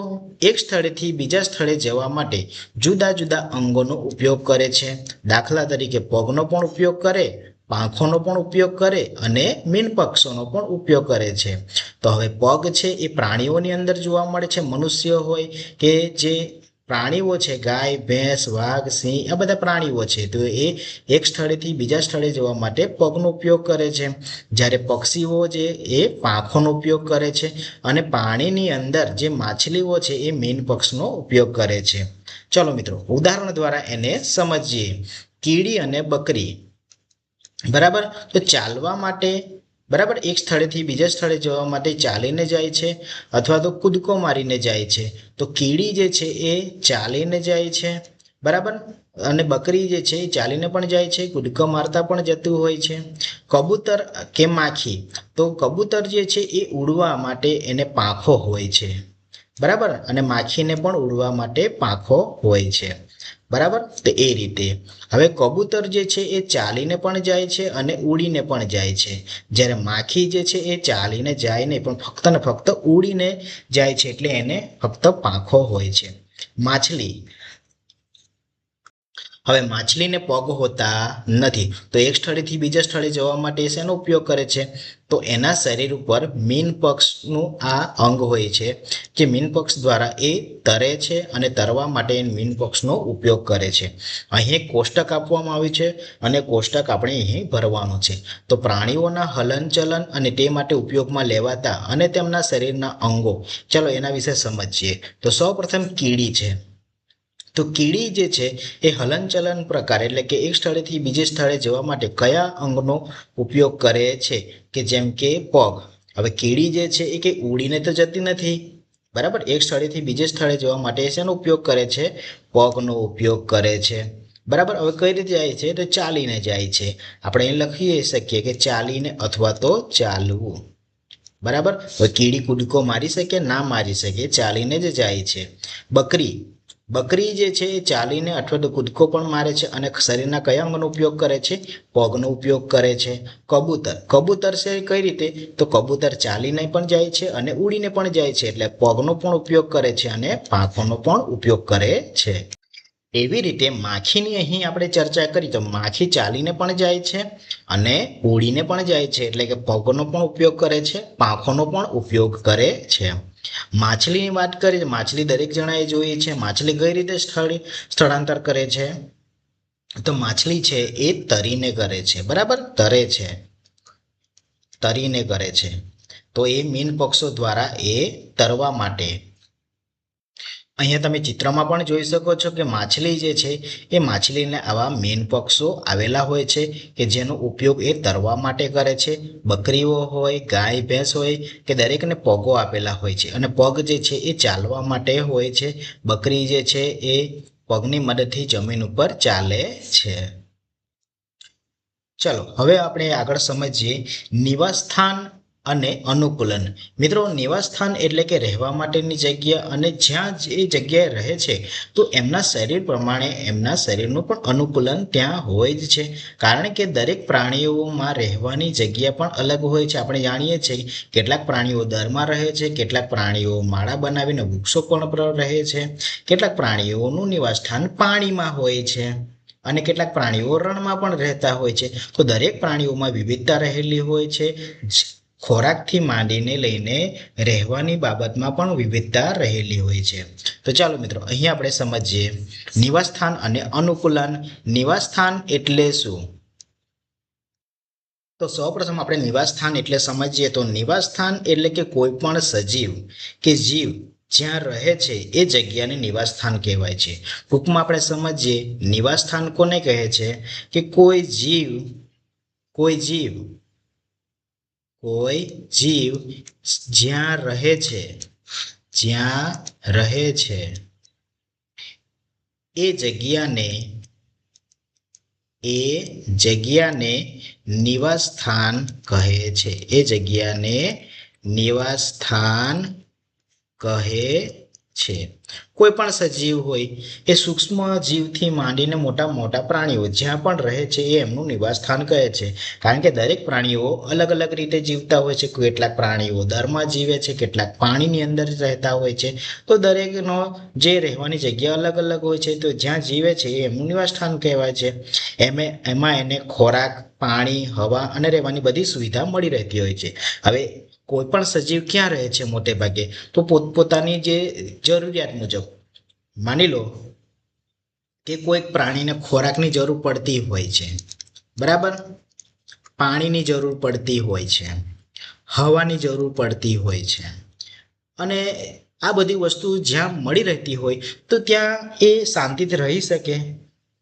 એક સ્થળેથી બીજા સ્થળે જવા માટે જુદા જુદા અંગોનો ઉપયોગ કરે છે. દાખલા તરીકે પગનો પણ ઉપયોગ કરે, પાંખોનો પણ ઉપયોગ કરે અને મીનપક્ષોનો પણ ઉપયોગ કરે છે. તો હવે પગ છે એ પ્રાણીઓની અંદર જોવા મળે છે, મનુષ્ય હોય કે જે પ્રાણીઓ છે, ગાય, ભેંસ, વાઘ, સિંહ, આ બધા પ્રાણીઓ છે. તો એ એક સ્થળેથી બીજા સ્થળે જવા માટે પગનો ઉપયોગ કરે છે. જ્યારે પક્ષીઓ જે એ પાંખોનો ઉપયોગ કરે છે, અને પાણીની અંદર જે માછલીઓ છે એ મીન પક્ષનો ઉપયોગ કરે છે. ચલો મિત્રો ઉદાહરણ દ્વારા એને સમજીએ. કીડી અને બકરી, બરાબર. તો ચાલવા માટે, બરાબર, એક સ્થળેથી બીજા સ્થળે જવા માટે ચાલીને જાય છે અથવા તો કૂદકો મારીને જાય છે. તો કીડી જે છે એ ચાલીને જાય છે, બરાબર, અને બકરી જે છે એ ચાલીને પણ જાય છે, કૂદકો મારતા પણ જતું હોય છે. કબૂતર કે માખી, તો કબૂતર જે છે એ ઉડવા માટે એને પાંખો હોય છે, બરાબર, અને માખીને પણ ઉડવા માટે પાંખો હોય છે, બરાબર. તો એ રીતે હવે કબૂતર જે છે એ ચાલીને પણ જાય છે અને ઉડીને પણ જાય છે. જ્યારે માખી જે છે એ ચાલીને જાય નહીં, પણ ફક્ત ને ફક્ત ઉડીને જાય છે, એટલે એને ફક્ત પાંખો હોય છે. માછલી, હવે માછલીને પગ હોતા નથી, તો એક સ્થળેથી બીજા સ્થળે જવા માટે શેનો ઉપયોગ કરે છે? તો એના શરીર ઉપર મીન પક્ષનું આ અંગ હોય છે, કે મીન પક્ષ દ્વારા એ તરે છે અને તરવા માટે મીન પક્ષનો ઉપયોગ કરે છે. અહીં કોષ્ટક આપવામાં આવ્યું છે અને કોષ્ટક આપણે અહીં ભરવાનું છે. તો પ્રાણીઓના હલનચલન અને તે માટે ઉપયોગમાં લેવાતા અને તેમના શરીરના અંગો, ચલો એના વિશે સમજીએ. તો સૌપ્રથમ કીડી છે. તો કીડી જે છે એ હલનચલન પ્રકાર, એટલે કે એક સ્થળેથી બીજે સ્થળે જવા માટે કયા અંગનો ઉપયોગ કરે છે? કે જેમ કે પગ. હવે કીડી જે છે એ કે ઉડીને તો જતી નથી, બરાબર, એક સ્થળેથી બીજે સ્થળે જવા માટે શેનો ઉપયોગ કરે છે? પગનો ઉપયોગ કરે છે, બરાબર. હવે કઈ રીતે જાય છે? તો ચાલીને જાય છે. આપણે અહીં લખી શકીએ કે ચાલીને અથવા તો ચાલવું, બરાબર. હવે કીડી કૂદકો મારી શકે? ના મારી શકે, ચાલીને જ જાય છે. બકરી જે છે એ ચાલીને અથવા તો કૂદકો પણ મારે છે અને શરીરના કયા અંગનો ઉપયોગ કરે છે? પગનો ઉપયોગ કરે છે. કબૂતર છે કઈ રીતે? તો કબૂતર ચાલીને પણ જાય છે અને ઉડીને પણ જાય છે, એટલે પગનો પણ ઉપયોગ કરે છે અને પાંખોનો પણ ઉપયોગ કરે છે. એવી રીતે માખીની અહીં આપણે ચર્ચા કરી, તો માખી ચાલીને પણ જાય છે અને ઉડીને પણ જાય છે, એટલે કે પગનો પણ ઉપયોગ કરે છે, પાંખોનો પણ ઉપયોગ કરે છે. માછલીની વાત કરીએ, માછલી દરેક જણાએ જોઈ છે. માછલી કઈ રીતે સ્થળાંતર કરે છે? તો માછલી છે એ તરીને કરે છે, બરાબર, તરે છે, તરીને કરે છે. તો એ મીન પક્ષો દ્વારા એ તરવા માટે, અહીંયા તમે ચિત્રમાં પણ જોઈ શકો છો કે માછલી જે છે એ માછલીને આવા મીન પક્ષો આવેલા હોય છે કે જેનો ઉપયોગ એ તરવા માટે કરે છે. બકરીઓ હોય, ગાય, ભેંસ હોય, કે દરેકને પગો આપેલા હોય છે, અને પગ જે છે એ ચાલવા માટે હોય છે. બકરી જે છે એ પગની મદદથી જમીન ઉપર ચાલે છે. ચલો હવે આપણે આગળ સમજીએ નિવાસસ્થાન અને અનુકૂલન. મિત્રો નિવાસસ્થાન એટલે કે રહેવા માટેની જગ્યા, અને જ્યાં જે જગ્યાએ રહે છે તો એમના શરીર પ્રમાણે એમના શરીરનું પણ અનુકૂલન ત્યાં હોય જ છે. કારણ કે દરેક પ્રાણીઓમાં રહેવાની જગ્યા પણ અલગ હોય છે. આપણે જાણીએ છીએ કેટલાક પ્રાણીઓ દરમાં રહે છે, કેટલાક પ્રાણીઓ માળા બનાવીને વૃક્ષો પર રહે છે, કેટલાક પ્રાણીઓનું નિવાસસ્થાન પાણીમાં હોય છે, અને કેટલાક પ્રાણીઓ રણમાં પણ રહેતા હોય છે. તો દરેક પ્રાણીઓમાં વિવિધતા રહેલી હોય છે. ખોરાકથી માંડીને લઈને રહેવાની બાબતમાં પણ વિવિધતા રહેલી હોય છે. તો ચાલો મિત્રો, અહીંયા આપણે સમજીએ નિવાસસ્થાન અને અનુકૂલન. નિવાસસ્થાન એટલે શું? તો સૌપ્રથમ આપણે નિવાસસ્થાન એટલે સમજીએ તો નિવાસસ્થાન એટલે કે કોઈ પણ સજીવ કે જીવ જ્યાં રહે છે એ જગ્યાને નિવાસસ્થાન કહેવાય છે. ટૂંકમાં આપણે સમજીએ નિવાસસ્થાન કોને કહે છે કે કોઈ જીવ જ્યાં રહે છે એ જગ્યાને નિવાસસ્થાન કહે છે. એ જગ્યાને નિવાસસ્થાન કહે છે. કોઈ પણ સજીવ હોય એ સૂક્ષ્મ જીવથી માંડીને મોટા પ્રાણીઓ જ્યાં પણ રહે છે એ એમનું નિવાસસ્થાન કહે છે. કારણ કે દરેક પ્રાણીઓ અલગ અલગ રીતે જીવતા હોય છે. કેટલાક પ્રાણીઓ દરમાં જીવે છે, કેટલાક પાણીની અંદર રહેતા હોય છે. તો દરેકનો જે રહેવાની જગ્યા અલગ અલગ હોય છે. તો જ્યાં જીવે છે એ એમનું નિવાસસ્થાન કહેવાય છે. એમાં એને ખોરાક, પાણી, હવા અને રહેવાની બધી સુવિધા મળી રહેતી હોય છે. હવે કોઈ પણ સજીવ ક્યાં રહે છે? મોટે ભાગે તો પોતપોતાની જે જરૂરિયાત મુજબ. માની લો કે કોઈક પ્રાણીને ખોરાકની જરૂર પડતી હોય છે, બરાબર, પાણીની જરૂર પડતી હોય છે, હવાની જરૂર પડતી હોય છે, અને આ બધી વસ્તુ જ્યાં મળી રહેતી હોય તો ત્યાં એ શાંતિથી રહી શકે.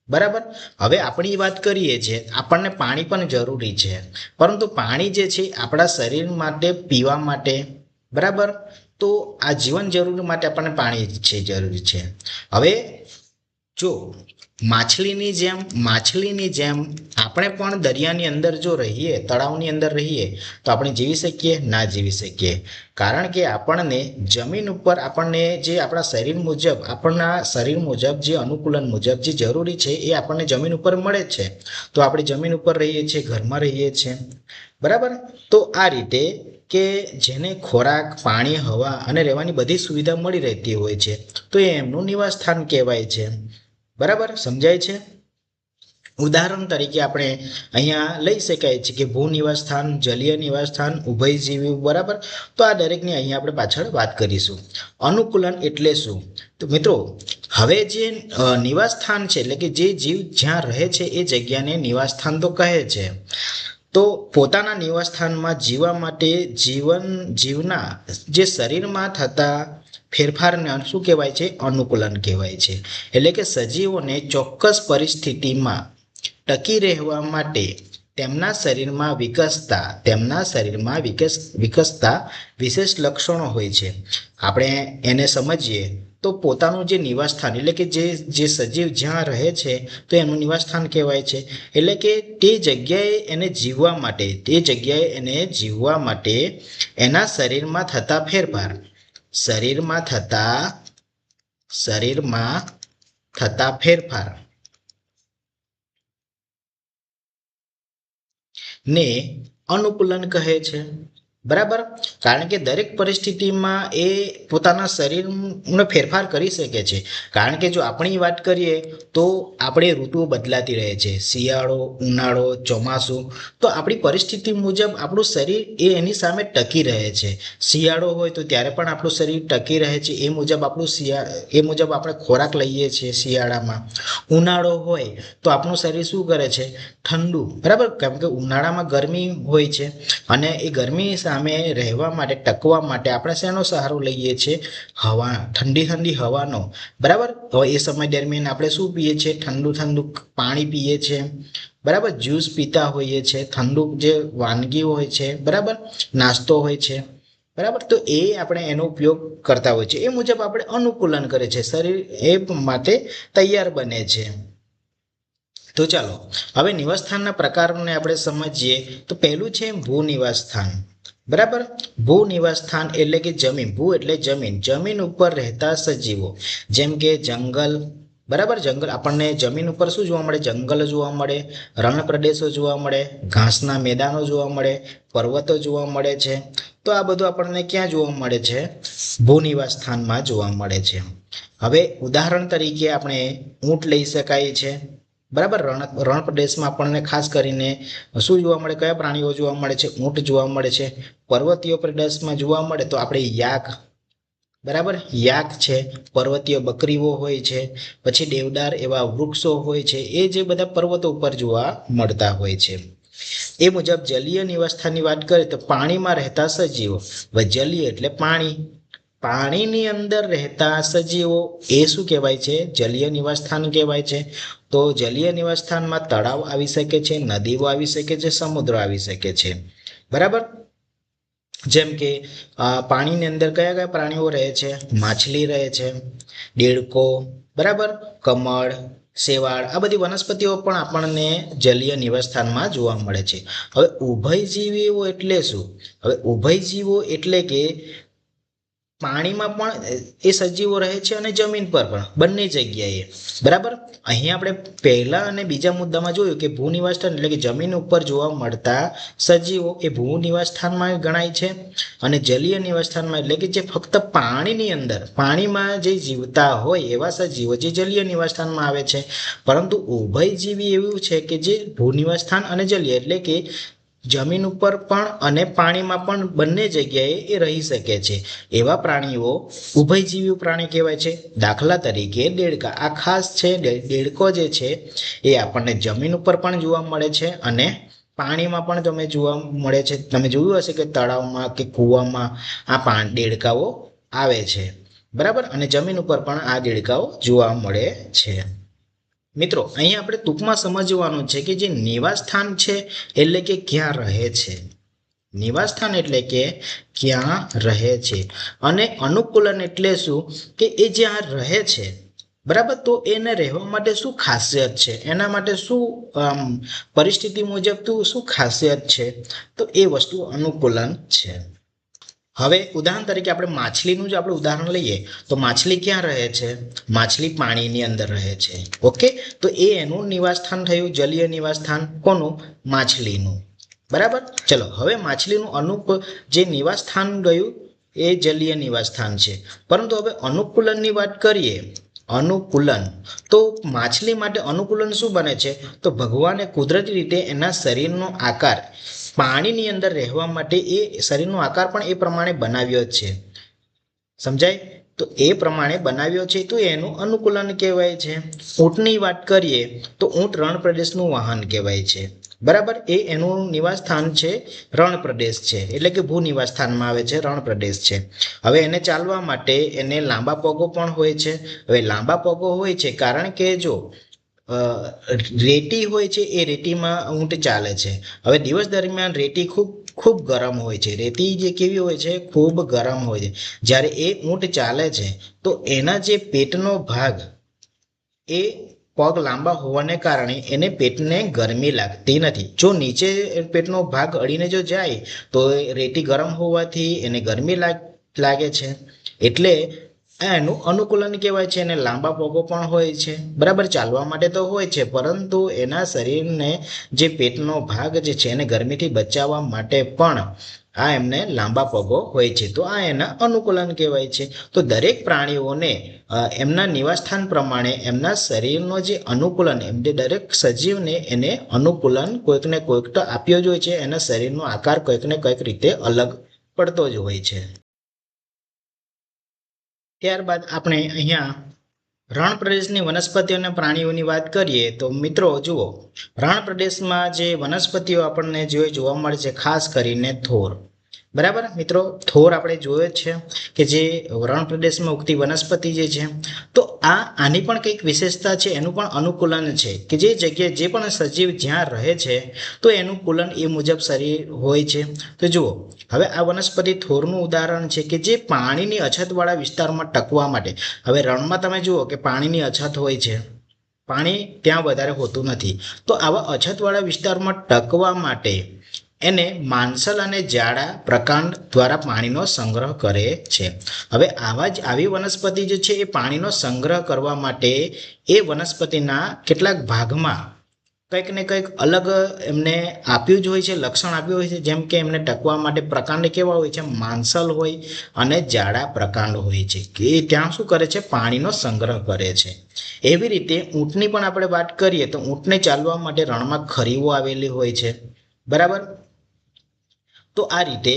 બરાબર. હવે આપણી વાત કરીએ છીએ, આપણને પાણી પણ જરૂરી છે, પરંતુ પાણી જે છે આપણા શરીર માટે, પીવા માટે, બરાબર, તો આ જીવન જરૂરી માટે આપણને પાણી છે જરૂરી છે. હવે જો માછલીની જેમ આપણે પણ દરિયાની અંદર જો રહીએ, તળાવની અંદર રહીએ તો આપણે જીવી શકીએ? ના જીવી શકીએ. કારણ કે આપણને જમીન ઉપર આપણને જે આપણા શરીર મુજબ જે અનુકૂલન મુજબ જે જરૂરી છે એ આપણને જમીન ઉપર મળે છે. તો આપણે જમીન ઉપર રહીએ છીએ, ઘરમાં રહીએ છીએ, બરાબર. તો આ રીતે કે જેને ખોરાક, પાણી, હવા અને રહેવાની બધી સુવિધા મળી રહેતી હોય છે તો એ એમનું નિવાસસ્થાન કહેવાય છે. બરાબર, સમજાય છે? ઉદાહરણ તરીકે આપણે અહીંયા લઈ શકાય છે કે ભૂ નિવાસસ્થાન, જલીય નિવાસસ્થાન, ઉભયજીવી. બરાબર. તો આ દરેકની અહીંયા આપણે પાછળ વાત કરીશું. અનુકૂલન એટલે શું? તો મિત્રો, હવે જે નિવાસસ્થાન છે એટલે કે જે જીવ જ્યાં રહે છે એ જગ્યાને નિવાસસ્થાન તો કહે છે. તો પોતાના નિવાસસ્થાનમાં જીવવા માટે જીવના જે શરીરમાં થતા ફેરફારને શું કહેવાય છે? અનુકૂલન કહેવાય છે. એટલે કે સજીવોને ચોક્કસ પરિસ્થિતિમાં ટકી રહેવા માટે તેમના શરીરમાં વિકસતા વિશેષ લક્ષણો હોય છે. આપણે એને સમજીએ તો પોતાનું જે નિવાસસ્થાન એટલે કે જે સજીવ જ્યાં રહે છે તો એનું નિવાસસ્થાન કહેવાય છે. એટલે કે તે જગ્યાએ એને જીવવા માટે એના શરીરમાં થતા ફેરફાર, શરીરમાં થતા ફેરફાર ને અનુકૂલન કહે છે. બરાબર. કારણ કે દરેક પરિસ્થિતિમાં એ પોતાના શરીરનો ફેરફાર કરી શકે છે. કારણ કે જો આપણી વાત કરીએ તો આપણે ઋતુઓ બદલાતી રહે છે, શિયાળો, ઉનાળો, ચોમાસું. તો આપણી પરિસ્થિતિ મુજબ આપણું શરીર એની સામે ટકી રહે છે. શિયાળો હોય તો ત્યારે પણ આપણું શરીર ટકી રહે છે. એ મુજબ આપણે ખોરાક લઈએ છીએ શિયાળામાં. ઉનાળો હોય તો આપણું શરીર શું કરે છે? ઠંડુ. બરાબર. કેમ કે ઉનાળામાં ગરમી હોય છે અને એ ગરમી સામે રહેવા માટે, ટકવા માટે આપણે શેનો સહારો લઈએ છીએ? ઠંડી હવાનો. બરાબર. હવે એ સમય દરમિયાન આપણે શું પીએ છીએ? ઠંડુ પાણી પીએ છીએ, બરાબર, જ્યુસ પીતા હોઈએ છીએ, ઠંડુ જે વાનગી હોય છે, બરાબર, નાસ્તો હોય છે, બરાબર. તો એ આપણે એનો ઉપયોગ કરતા હોય છે. એ મુજબ આપણે અનુકૂલન કરે છે, શરીર એ માટે તૈયાર બને છે. તો ચાલો હવે નિવાસસ્થાનના પ્રકારોને આપણે સમજીએ. તો પહેલું છે ભૂ નિવાસસ્થાન. બરાબર. ભૂ નિવાસસ્થાન એટલે કે જમીન. ભૂ એટલે જમીન ઉપર રહેતા સજીવો. જેમ કે જંગલ. બરાબર. જંગલ આપણને જમીન ઉપર શું જોવા મળે? જંગલ જોવા મળે, રણ પ્રદેશો જોવા મળે, ઘાસના મેદાનો જોવા મળે, પર્વતો જોવા મળે છે. તો આ બધું આપણને ક્યાં જોવા મળે છે? ભૂ નિવાસસ્થાનમાં જોવા મળે છે. હવે ઉદાહરણ તરીકે આપણે ઊંટ લઈ શકાય છે. બરાબર. રણ પ્રદેશમાં આપણને ખાસ કરીને શું જોવા મળે, કયા પ્રાણીઓ જોવા મળે છે? ઊંટ જોવા મળે છે. પર્વતીય પ્રદેશમાં જોવા મળે તો આપણે યાક, બરાબર, યાક છે. પર્વતીય બકરીઓ હોય છે. પછી દેવદાર એવા વૃક્ષો હોય છે, એ જે બધા પર્વતો ઉપર જોવા મળતા હોય છે. એ મુજબ જલીય નિવાસસ્થાનની વાત કરીએ તો પાણીમાં રહેતા સજીવો. જલીય એટલે પાણી, પાણીની અંદર રહેતા સજીવો એ શું કહેવાય છે? જલીય નિવાસસ્થાન કહેવાય છે. તો જલીય નિવાસસ્થાનમાં તળાવ આવી શકે છે, નદીઓ આવી શકે છે, સમુદ્ર આવી શકે છે. બરાબર. જેમ કે પાણીની અંદર કયા કયા પ્રાણીઓ રહે છે? માછલી રહે છે, દેડકો, બરાબર, કમળ, શેવાળ, આ બધી વનસ્પતિઓ પણ આપણને જલીય નિવાસસ્થાનમાં જોવા મળે છે. હવે ઉભયજીવીઓ એટલે શું? હવે ઉભયજીવો એટલે કે પાણીમાં પણ એ સજીવો રહે છે અને જમીન પર પણ, બંને જગ્યાએ. બરાબર. અહીં આપણે પહેલા અને બીજા મુદ્દામાં જોયું કે ભૂ નિવાસસ્થાન એટલે કે જમીન ઉપર જોવા મળતા સજીવો એ ભૂ નિવાસસ્થાનમાં ગણાય છે. અને જલીય નિવાસસ્થાનમાં એટલે કે જે ફક્ત પાણીની અંદર, પાણીમાં જે જીવતા હોય એવા સજીવો જે જલીય નિવાસસ્થાનમાં આવે છે. પરંતુ ઉભયજીવી એવું છે કે જે ભૂ નિવાસસ્થાન અને જલીય એટલે કે જમીન ઉપર પણ અને પાણીમાં પણ બંને જગ્યાએ એ રહી શકે છે. એવા પ્રાણીઓ ઉભયજીવી પ્રાણી કહેવાય છે. દાખલા તરીકે દેડકા, આ ખાસ છે. દેડકો જે છે એ આપણને જમીન ઉપર પણ જોવા મળે છે અને પાણીમાં પણ તમે જોવા મળે છે. તમે જોયું હશે કે તળાવમાં કે કૂવામાં આ દેડકાઓ આવે છે. બરાબર. અને જમીન ઉપર પણ આ દેડકાઓ જોવા મળે છે. મિત્રો, અહીંયા આપણે ટૂંકમાં સમજવાનું છે કે જે નિવાસસ્થાન છે એટલે કે ક્યાં રહે છે. નિવાસસ્થાન એટલે કે ક્યાં રહે છે. અને અનુકૂલન એટલે શું? કે એ જ્યાં રહે છે, બરાબર, તો એને રહેવા માટે શું ખાસિયત છે, એના માટે શું પરિસ્થિતિ મુજબ શું ખાસિયત છે, તો એ વસ્તુ અનુકૂલન છે. હવે ઉદાહરણ તરીકે આપણે માછલીનું જ આપણે ઉદાહરણ લઈએ તો માછલી ક્યાં રહે છે? માછલી પાણીની અંદર રહે છે. ઓકે, તો એ એનું નિવાસસ્થાન થયું, જલીય નિવાસસ્થાન. કોનું? માછલીનું. બરાબર. ચલો, હવે માછલીનું જે નિવાસસ્થાન ગયું એ જલીય નિવાસસ્થાન છે. પરંતુ હવે અનુકૂલનની વાત કરીએ, અનુકૂલન, તો માછલી માટે અનુકૂલન શું બને છે? તો ભગવાને કુદરતી રીતે એના શરીરનો આકાર પાણીની અંદર રહેવા માટે એ શરીરનો આકાર પણ એ પ્રમાણે બનાવ્યો છે. સમજાય? તો એ પ્રમાણે બનાવ્યો છે તો એનું અનુકૂલન કહેવાય છે. ઊંટની વાત કરીએ તો ઊંટ રણ પ્રદેશનું વાહન કહેવાય છે. બરાબર. એ એનું નિવાસસ્થાન છે, રણ પ્રદેશ છે, એટલે કે ભૂ નિવાસસ્થાનમાં આવે છે, રણ પ્રદેશ છે. હવે એને ચાલવા માટે એને લાંબા પગો પણ હોય છે. હવે લાંબા પગો હોય છે કારણ કે જો રેતી હોય છે, એ રેતીમાં ઊંટ ચાલે છે. હવે દિવસ દરમિયાન રેતી ખૂબ ગરમ હોય છે. રેતી જે કેવી હોય છે? ખૂબ ગરમ હોય છે. જ્યારે એ ઊંટ ચાલે છે તો એના જે પેટનો ભાગ, એ પગ લાંબા હોવાને કારણે એને પેટને ગરમી લાગતી નથી. જો નીચે પેટનો ભાગ અડીને જો જાય તો રેતી ગરમ હોવાથી એને ગરમી લાગે છે. એટલે એનું અનુકૂલન કહેવાય છે. એને લાંબા પગો પણ હોય છે. બરાબર. ચાલવા માટે તો હોય છે, પરંતુ એના શરીરને જે પેટનો ભાગ જે છે એને ગરમીથી બચાવવા માટે પણ આ એમને લાંબા પગો હોય છે. તો આ એના અનુકૂલન કહેવાય છે. તો દરેક પ્રાણીઓને એમના નિવાસસ્થાન પ્રમાણે એમના શરીરનો જે અનુકૂલન, એમને દરેક સજીવને એને અનુકૂલન કોઈકને કોઈક તો આપ્યો જ હોય છે. એના શરીરનો આકાર કોઈકને કોઈક રીતે અલગ પડતો જ હોય છે. ત્યારબાદ આપણે અહીંયા રણ પ્રદેશની વનસ્પતિઓ અને પ્રાણીઓની વાત કરીએ તો મિત્રો જુઓ, રણ પ્રદેશમાં જે વનસ્પતિઓ આપણને જોવા મળે છે, ખાસ કરીને થોર. બરાબર મિત્રો, થોર આપણે જોયો જ છે કે જે રણ પ્રદેશમાં ઉગતી વનસ્પતિ જે છે. તો આની પણ કંઈક વિશેષતા છે, એનું પણ અનુકૂલન છે કે જે જગ્યાએ જે પણ સજીવ જ્યાં રહે છે તો એનું કૂલન એ મુજબ શરીર હોય છે. તો જુઓ, હવે આ વનસ્પતિ થોરનું ઉદાહરણ છે કે જે પાણીની અછતવાળા વિસ્તારમાં ટકવા માટે, હવે રણમાં તમે જુઓ કે પાણીની અછત હોય છે, પાણી ત્યાં વધારે હોતું નથી. તો આવા અછતવાળા વિસ્તારમાં ટકવા માટે એને માંસલ અને જાડા પ્રકાંડ દ્વારા પાણીનો સંગ્રહ કરે છે. હવે આવી વનસ્પતિ જે છે એ પાણીનો સંગ્રહ કરવા માટે એ વનસ્પતિના કેટલાક ભાગમાં કંઈક ને કંઈક અલગ એમને આપ્યું જ હોય છે, લક્ષણ આપ્યું હોય છે. જેમ કે એમને ટકવા માટે પ્રકાંડ કેવા હોય છે? માંસલ હોય અને જાડા પ્રકાંડ હોય છે, કે ત્યાં શું કરે છે? પાણીનો સંગ્રહ કરે છે. એવી રીતે ઊંટની પણ આપણે વાત કરીએ તો ઊંટને ચાલવા માટે રણમાં ખરીઓ આવેલી હોય છે, બરાબર. તો આ રીતે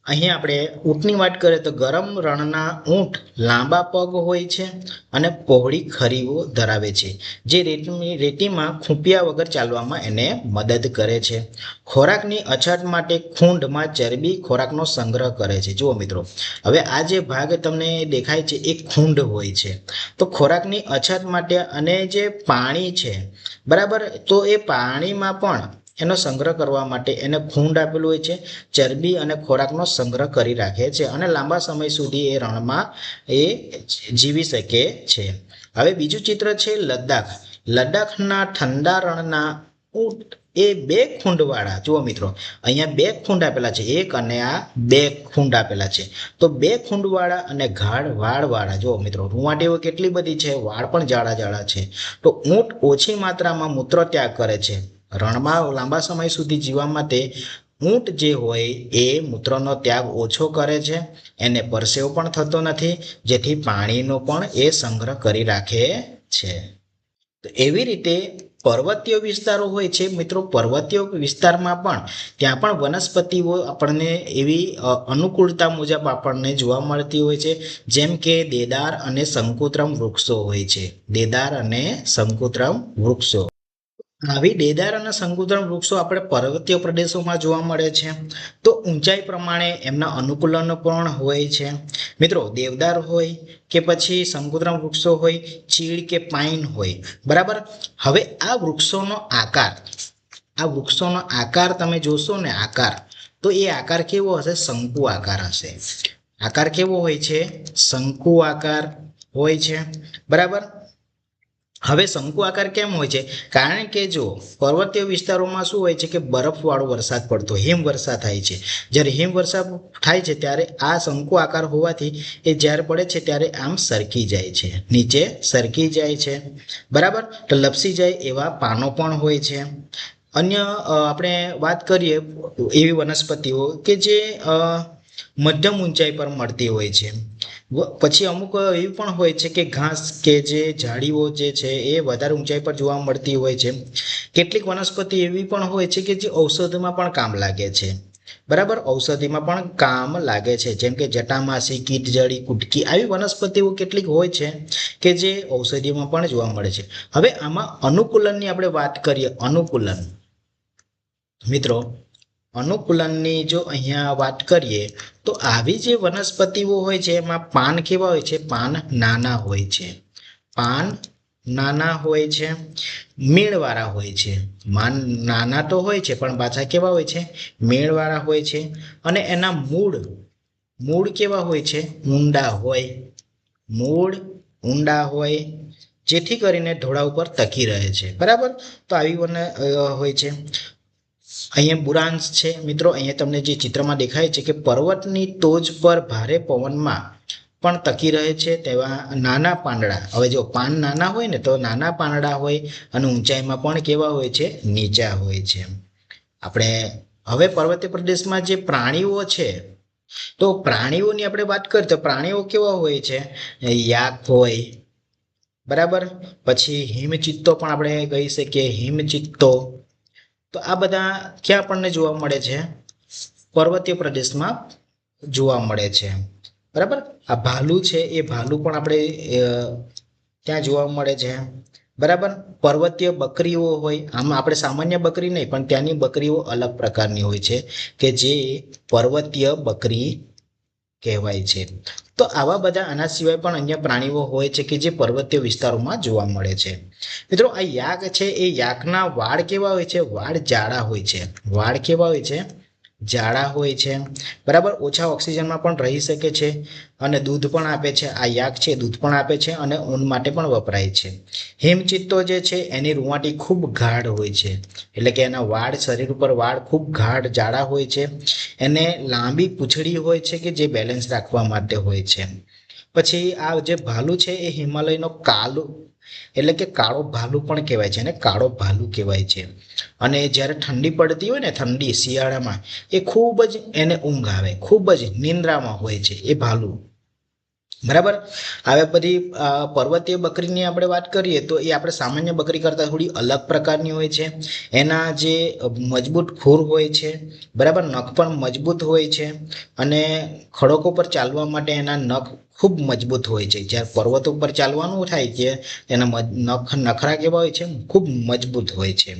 અહીંયા આપણે ઊંટની વાત કરીએ તો ગરમ રણના ઊંટ લાંબા પગ હોય છે અને પહોળી ખરીઓ ધરાવે છે, જે રેતીમાં ખૂંપિયા વગર ચાલવામાં એને મદદ કરે છે. ખોરાકની અછત માટે ખૂંડમાં ચરબી ખોરાકનો સંગ્રહ કરે છે. જુઓ મિત્રો, હવે આ જે ભાગ તમને દેખાય છે એ ખૂંડ હોય છે. તો ખોરાકની અછત માટે અને જે પાણી છે, બરાબર, તો એ પાણીમાં પણ એનો સંગ્રહ કરવા માટે એને ખૂંડ આપેલું હોય છે. ચરબી અને ખોરાકનો સંગ્રહ કરી રાખે છે અને લાંબા સમય સુધી એ રણમાં એ જીવી શકે છે. હવે બીજું ચિત્ર છે લદ્દાખ. લદ્દાખના ઠંડા રણના ઊંટ એ બે ખૂંડવાળા, જુઓ મિત્રો, અહીંયા બે ખૂંડ આપેલા છે, એક અને આ બે ખૂંડ આપેલા છે. તો બે ખૂંડવાળા અને ગાઢ વાળવાળા, જુઓ મિત્રો, રૂંવાટીઓ કેટલી બધી છે, વાળ પણ જાડા જાડા છે. તો ઊંટ ઓછી માત્રામાં મૂત્ર ત્યાગ કરે છે. રણમાં લાંબા સમય સુધી જીવવા માટે ઊંટ જે હોય એ મૂત્રનો ત્યાગ ઓછો કરે છે, એને પરસેવો પણ થતો નથી, જેથી પાણીનો પણ એ સંગ્રહ કરી રાખે છે. તો એવી રીતે પર્વતીય વિસ્તારો હોય છે મિત્રો, પર્વતીય વિસ્તારમાં પણ ત્યાં પણ વનસ્પતિઓ આપણને એવી અનુકૂળતા મુજબ આપણને જોવા મળતી હોય છે. જેમ કે દેદાર અને શંકુતરમ વૃક્ષો હોય છે. દેદાર અને શંકુતરમ વૃક્ષો, આવી દેદાર અને શંકુતરમ વૃક્ષો આપણે પર્વતીય પ્રદેશોમાં જોવા મળે છે. તો ઊંચાઈ પ્રમાણે એમના અનુકૂલન પણ હોય છે. મિત્રો, દેવદાર હોય કે પછી શંકુતરમ વૃક્ષો હોય, ચીડ કે પાઇન હોય, બરાબર. હવે આ વૃક્ષોનો આકાર તમે જોશો ને, આકાર, તો એ આકાર કેવો હશે? શંકુ આકાર હશે. આકાર કેવો હોય છે? શંકુ આકાર હોય છે, બરાબર. હવે શંકુ આકાર કેમ હોય છે? કારણ કે જો પર્વતીય વિસ્તારોમાં શું હોય છે કે બરફવાળો વરસાદ પડતો, હિમવર્ષા થાય છે. જ્યારે હિમવર્ષા થાય છે ત્યારે આ શંકુ આકાર હોવાથી એ જ્યારે પડે છે ત્યારે આમ સરકી જાય છે, નીચે સરકી જાય છે, બરાબર. તો લપસી જાય એવા પાનો પણ હોય છે. અન્ય આપણે વાત કરીએ એવી વનસ્પતિઓ કે જે મધ્યમ ઊંચાઈ પર મળતી હોય છે. પછી અમુક એવી પણ હોય છે કે ઘાસ કે જે ઝાડીઓ જે છે એ વધારે ઊંચાઈ પર જોવા મળતી હોય છે. કેટલીક વનસ્પતિ એવી પણ હોય છે કે જે ઔષધમાં પણ કામ લાગે છે, બરાબર. ઔષધિમાં પણ કામ લાગે છે, જેમ કે જટામાસી, કીટજડી, કુટકી, આવી વનસ્પતિઓ કેટલીક હોય છે કે જે ઔષધિમાં પણ જોવા મળે છે. હવે આમાં અનુકૂલનની આપણે વાત કરીએ. અનુકૂલન, મિત્રો, અનુકૂલનની જો અહીંયા વાત કરીએ તો આવી જે વનસ્પતિઓ હોય છે એમાં પાન કેવા હોય છે? પાન નાના હોય છે. પાન નાના હોય છે, મેળવાળા હોય છે. નાના તો હોય છે પણ પાછા કેવા હોય છે? મેળવાળા હોય છે. અને એના મૂળ કેવા હોય છે? ઊંડા હોય. મૂળ ઊંડા હોય, જેથી કરીને ઢોળા ઉપર ટકી રહે છે, બરાબર. તો આવી હોય છે. અહીંયા બુરાંશ છે મિત્રો, અહીંયા તમને જે ચિત્રમાં દેખાય છે કે પર્વતની ટોચ પર ભારે પવનમાં પણ ટકી રહે છે તેવા નાના પાંદડા. હવે જો પાન નાના હોય ને તો નાના પાંદડા હોય અને ઊંચાઈમાં પણ કેવા હોય છે? નીચા હોય છે. આપણે હવે પર્વતીય પ્રદેશમાં જે પ્રાણીઓ છે, તો પ્રાણીઓની આપણે વાત કરીએ તો પ્રાણીઓ કેવા હોય છે? યાક હોય, બરાબર. પછી હિમચિત્તો પણ આપણે કહી શકીએ, હિમચિત્તો. તો આ બધા ક્યાં આપણને જોવા મળે છે? પર્વતીય પ્રદેશમાં જોવા મળે છે, બરાબર. આ ભાલુ છે, એ ભાલુ પણ આપણે ત્યાં જોવા મળે છે, બરાબર. પર્વતીય બકરીઓ હોય, આમાં આપણે સામાન્ય બકરી નહીં પણ ત્યાંની બકરીઓ અલગ પ્રકારની હોય છે કે જે પર્વતીય બકરી કહેવાય છે. તો આવા બધા આના સિવાય પણ અન્ય પ્રાણીઓ હોય છે કે જે પર્વતીય વિસ્તારોમાં જોવા મળે છે. મિત્રો, આ યાક છે એ યાકના વાળ કેવા હોય છે? વાળ જાડા હોય છે. વાળ કેવા હોય છે? જાડા હોય છે, બરાબર. ઓછા ઓક્સિજનમાં પણ રહી શકે છે અને દૂધ પણ આપે છે. આ યાક છે દૂધ પણ આપે છે અને ઊન માટે પણ વપરાય છે. હિમચિત્તો જે છે એની રૂંવાટી ખૂબ ગાઢ હોય છે, એટલે કે એના વાળ, શરીર ઉપર વાળ ખૂબ ગાઢ જાડા હોય છે. એને લાંબી પૂંછડી હોય છે કે જે બેલેન્સ રાખવા માટે હોય છે. પછી આ જે ભાલુ છે એ હિમાલયનો એટલે કે કાળો ભાલુ પણ કહેવાય છે અને કાળો ભાલુ કહેવાય છે. અને જ્યારે ઠંડી પડતી હોય ને, ઠંડી શિયાળામાં, એ ખૂબ જ એને ઊંઘ આવે, ખૂબ જ નિંદ્રામાં હોય છે એ ભાલુ. બરાબર. હવે બધી પર્વતીય બકરીની આપણે વાત કરીએ તો એ આપણે સામાન્ય બકરી કરતાં થોડી અલગ પ્રકારની હોય છે. એના જે મજબૂત ખોર હોય છે, બરાબર, નખ પણ મજબૂત હોય છે અને ખડકો પર ચાલવા માટે એના નખ ખૂબ મજબૂત હોય છે. જ્યારે પર્વતો પર ચાલવાનું થાય છે એના નખરા કેવા હોય છે, ખૂબ મજબૂત હોય છે.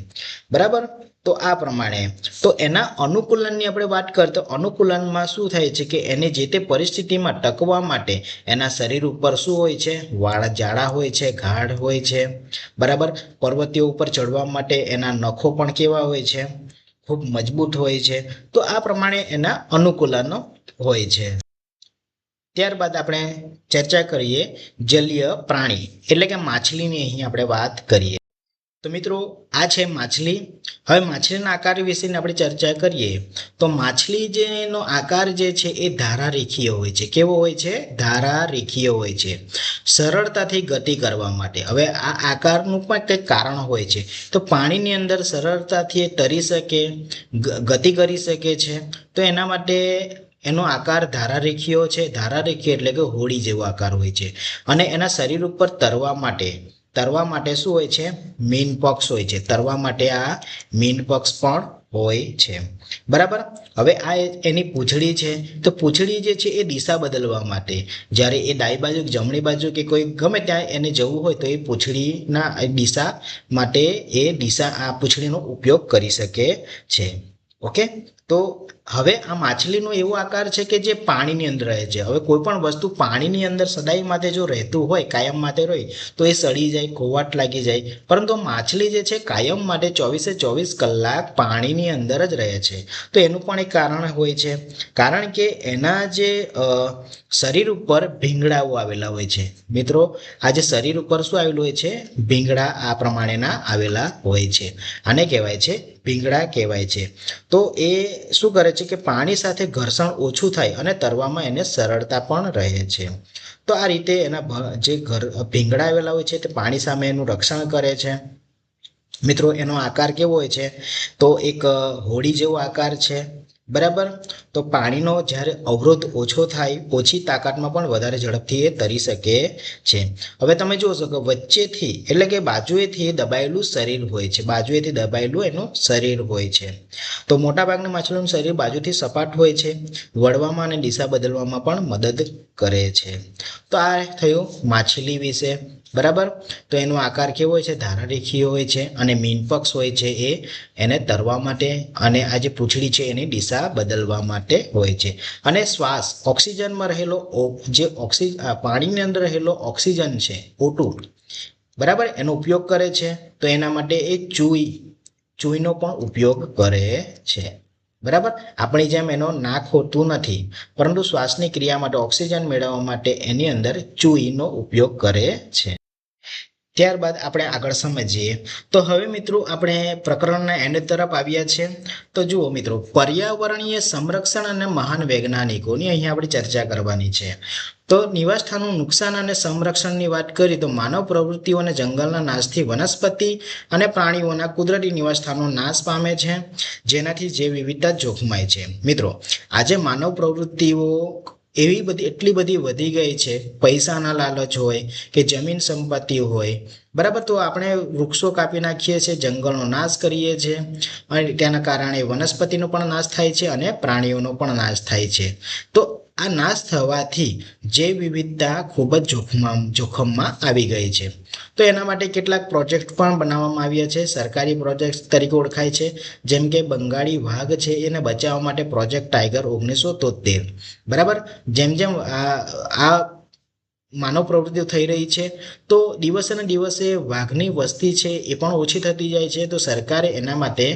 બરાબર. તો આ પ્રમાણે તો એના અનુકૂલનની આપણે વાત કરીએ તો અનુકૂલનમાં શું થાય છે કે એને જે તે પરિસ્થિતિમાં ટકવા માટે એના શરીર ઉપર શું હોય છે, વાળ જાડા હોય છે, ગાઢ હોય છે. બરાબર. પર્વતીયો ઉપર ચડવા માટે એના નખો પણ કેવા હોય છે, ખૂબ મજબૂત હોય છે. તો આ પ્રમાણે એના અનુકૂલનો હોય છે. ત્યારબાદ આપણે ચર્ચા કરીએ જલીય પ્રાણી એટલે કે માછલીની અહીં આપણે વાત કરીએ. તો મિત્રો, આ છે માછલી. હવે માછલીના આકાર વિશેની આપણે ચર્ચા કરીએ તો માછલી જેનો આકાર જે છે એ ધારારેખીય હોય છે. કેવો હોય છે? ધારારેખીય હોય છે, સરળતાથી ગતિ કરવા માટે. હવે આ આકારનું પણ કંઈક કારણ હોય છે. તો પાણીની અંદર સરળતાથી તરી શકે, ગતિ કરી શકે છે. તો એના માટે એનો આકાર ધારારેખીય છે. ધારારેખીય એટલે કે હોડી જેવો આકાર હોય છે. અને એના શરીર ઉપર તરવા માટે શું હોય છે? મીન પક્ષ હોય છે. તરવા માટે આ મીન પક્ષ પણ હોય છે. બરાબર. હવે આ એની પૂંછડી છે. તો પૂંછડી જે છે એ દિશા બદલવા માટે, જ્યારે એ ડાબી બાજુ, જમણી બાજુ કે કોઈ ગમે ત્યાં એને જવું હોય તો એ પૂંછડીના દિશા માટે આ પૂંછડીનો ઉપયોગ કરી શકે છે. ઓકે. તો હવે આ માછલીનો એવો આકાર છે કે જે પાણીની અંદર રહે છે. હવે કોઈ પણ વસ્તુ પાણીની અંદર સદાય માટે જો રહેતું હોય, કાયમ માટે રહે, તો એ સડી જાય, કોવાટ લાગી જાય. પરંતુ માછલી જે છે કાયમ માટે 24 કલાક પાણીની અંદર જ રહે છે. તો એનું પણ એક કારણ હોય છે. કારણ કે એના જે શરીર ઉપર ભીંગડાઓ આવેલા હોય છે. મિત્રો, આ જે શરીર ઉપર શું આવેલું હોય છે? ભીંગડા આ પ્રમાણેના આવેલા હોય છે. આને કહેવાય છે ભીંગડા કહેવાય છે. તો એ શું કરે છે કે પાણી સાથે ઘર્ષણ ઓછું થાય અને તરવામાં એને સરળતા પણ રહે છે. તો આ રીતે એના જે ભીંગડા આવેલા હોય છે તે પાણી સામે એનું રક્ષણ કરે છે. મિત્રો, એનો આકાર કેવો હોય છે? તો એક હોડી જેવો આકાર છે. બરાબર. તો પાણીનો જ્યારે અવરોધ ઓછો થાય, ઓછી તાકાતમાં પણ વધારે ઝડપથી એ તરી શકે છે. હવે તમે જોશો કે વચ્ચેથી એટલે કે બાજુએથી દબાયેલું શરીર હોય છે. બાજુએથી દબાયેલું એનું શરીર હોય છે. તો મોટાભાગની માછલીનું શરીર બાજુથી સપાટ હોય છે. વળવામાં અને દિશા બદલવામાં પણ મદદ કરે છે. તો આ થયું માછલી વિશે. બરાબર. તો એનો આકાર કેવો હોય છે? ધારારેખીય હોય છે. અને મીનપક્ષ હોય છે એને તરવા માટે, અને આ જે પૂંછડી છે એની દિશા બદલવા માટે હોય છે. અને શ્વાસ, ઓક્સિજનમાં રહેલો જે પાણીની અંદર રહેલો ઓક્સિજન છે, O2, બરાબર, એનો ઉપયોગ કરે છે. તો એના માટે એ ચૂઈનો પણ ઉપયોગ કરે છે. બરાબર. આપણી જેમ એનો નાક હોતું નથી, પરંતુ શ્વાસની ક્રિયા માટે ઓક્સિજન મેળવવા માટે એની અંદર ચૂઈનો ઉપયોગ કરે છે. ત્યારબાદ આપણે આગળ સમજીએ. તો હવે મિત્રો આપણે પ્રકરણના એન્ડ તરફ આવ્યા છે. તો જુઓ મિત્રો, પર્યાવરણીય સંરક્ષણ અને મહાન વૈજ્ઞાનિકોની અહીંયા આપણે ચર્ચા કરવાની છે. તો નિવાસસ્થાનનું નુકસાન અને સંરક્ષણની વાત કરીએ તો માનવ પ્રવૃત્તિઓ અને જંગલના નાશથી વનસ્પતિ અને પ્રાણીઓના કુદરતી નિવાસસ્થાનો નાશ પામે છે, જેનાથી જૈવ વિવિધતા જોખમાય છે. મિત્રો, આજે માનવ પ્રવૃત્તિઓ એટલી બધી વધી ગઈ છે. પૈસાના લાલચ હોય કે જમીન સંપત્તિ હોય, બરાબર, તો આપણે વૃક્ષો કાપી નાખીએ છીએ, જંગલનો નાશ કરીએ છીએ, અને તેના કારણે વનસ્પતિનો પણ નાશ થાય છે અને પ્રાણીઓનો પણ નાશ થાય છે. તો આ નાશ થવાથી જૈવ વિવિધતા ખૂબ જ જોખમમાં આવી ગઈ છે. તો એના માટે કેટલાક પ્રોજેક્ટ પણ બનાવવામાં આવ્યા છે. સરકારી પ્રોજેક્ટ તરીકે ઓળખાય છે. જેમ કે બંગાળી વાઘ છે એને બચાવવા માટે પ્રોજેક્ટ ટાઈગર 1973. બરાબર. જેમ જેમ આ માનવ પ્રવૃત્તિઓ થઈ રહી છે, તો દિવસે ને દિવસે વાઘની વસ્તી છે એ પણ ઓછી થતી જાય છે. તો સરકારે એના માટે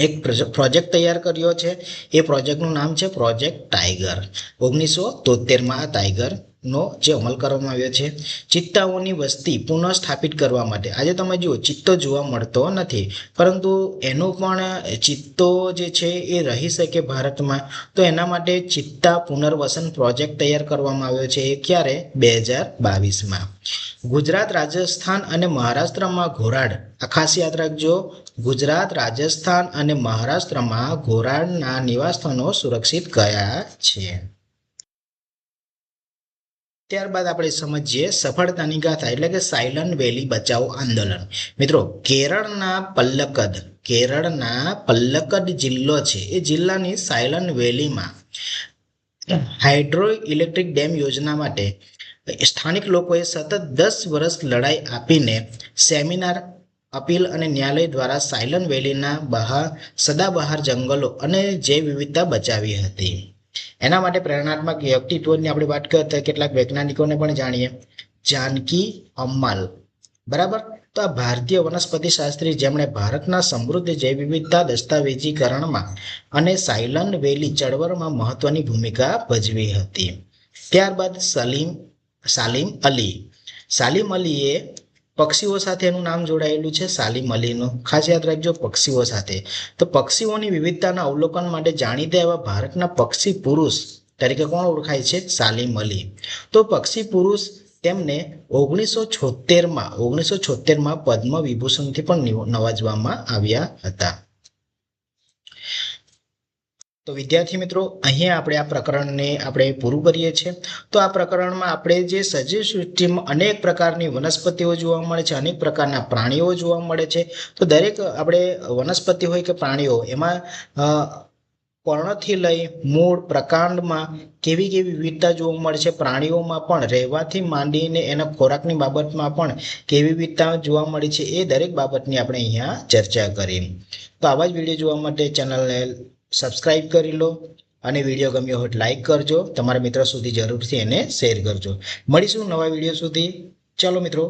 એક પ્રોજેક્ટ તૈયાર કર્યો છે. એ પ્રોજેક્ટનું નામ છે પ્રોજેક્ટ ટાઈગર. 1973માં આ ટાઈગરનો જે અમલ કરવામાં આવ્યો છે. ચિત્તાઓની વસ્તી પુનઃસ્થાપિત કરવા માટે. આજે તમે જુઓ, ચિત્તો જોવા મળતો નથી, પરંતુ એનો પણ ચિત્તો જે છે એ રહી શકે ભારતમાં. તો એના માટે ચિત્તા પુનર્વસન પ્રોજેક્ટ તૈયાર કરવામાં આવ્યો છે. એ ક્યારે? 2022માં. ગુજરાત, રાજસ્થાન અને મહારાષ્ટ્રમાં ઘોરાડ, આ ખાસ યાદ રાખજો. ગુજરાત, રાજસ્થાન અને મહારાષ્ટ્રમાં ઘોરાડના નિવાસસ્થાનો સુરક્ષિત કયા છે? ત્યારબાદ આપણે સમજીએ સફળતાની ગાથા એટલે કે સાયલન્ટ વેલી બચાવો આંદોલન. મિત્રો, કેરળના પલ્લકડ જિલ્લો છે. એ જિલ્લાની સાયલન્ટ વેલીમાં હાઇડ્રો ઇલેક્ટ્રિક ડેમ યોજના માટે સ્થાનિક લોકોએ સતત 10 વર્ષ લડાઈ આપીને સેમિનાર, અપીલ અને ન્યાયાલય દ્વારા સાયલન્ટ વેલીના સદાબહાર જંગલો અને જૈવ વિવિધતા બચાવી હતી. એના માટે પ્રેરણાત્મક વ્યક્તિત્વની આપણે વાત કરતા કેટલાક વૈજ્ઞાનિકોને પણ જાણીએ. જાનકી અમ્માલ, બરાબર. તો આ ભારતીય વનસ્પતિ શાસ્ત્રી જેમણે ભારતના સમૃદ્ધ જૈવ વિવિધતા દસ્તાવેજીકરણમાં અને સાયલન્ટ વેલી ચળવળમાં મહત્વની ભૂમિકા ભજવી હતી. ત્યારબાદ સાલિમ અલીએ પક્ષીઓ સાથે એનું નામ જોડાયેલું છે. સાલિમ અલીનું ખાસ યાદ રાખજો, પક્ષીઓ સાથે. તો પક્ષીઓની વિવિધતાના અવલોકન માટે જાણીતા એવા ભારતના પક્ષી પુરુષ તરીકે કોણ ઓળખાય છે? સાલિમ અલી. તો પક્ષી પુરુષ તેમને 1976માં પદ્મ વિભૂષણથી પણ નવાજવામાં આવ્યા હતા. તો વિદ્યાર્થી મિત્રો, અહીંયા આપણે આ પ્રકરણને આપણે પૂરું કરીએ છીએ. તો આ પ્રકરણમાં આપણે જે સજીવ સૃષ્ટિમાં અનેક પ્રકારની વનસ્પતિઓ જોવા મળે છે, અનેક પ્રકારના પ્રાણીઓ જોવા મળે છે. તો દરેક આપણે વનસ્પતિ હોય કે પ્રાણીઓ, એમાં પર્ણથી લઈ મૂળ, પ્રકાંડમાં કેવી વિવિધતા જોવા મળે છે. પ્રાણીઓમાં પણ રહેવાથી માંડીને એના ખોરાકની બાબતમાં પણ કેવી વિવિધતા જોવા મળે છે. એ દરેક બાબતની આપણે અહીંયા ચર્ચા કરી. તો આવા જ વિડીયો જોવા માટે ચેનલને સબસ્ક્રાઇબ કરી લો અને વિડીયો ગમ્યો હોય લાઈક કરજો. તમારા મિત્રો સુધી જરૂરથી એને શેર કરજો. મળીશું નવા વિડીયો સુધી. ચાલો મિત્રો,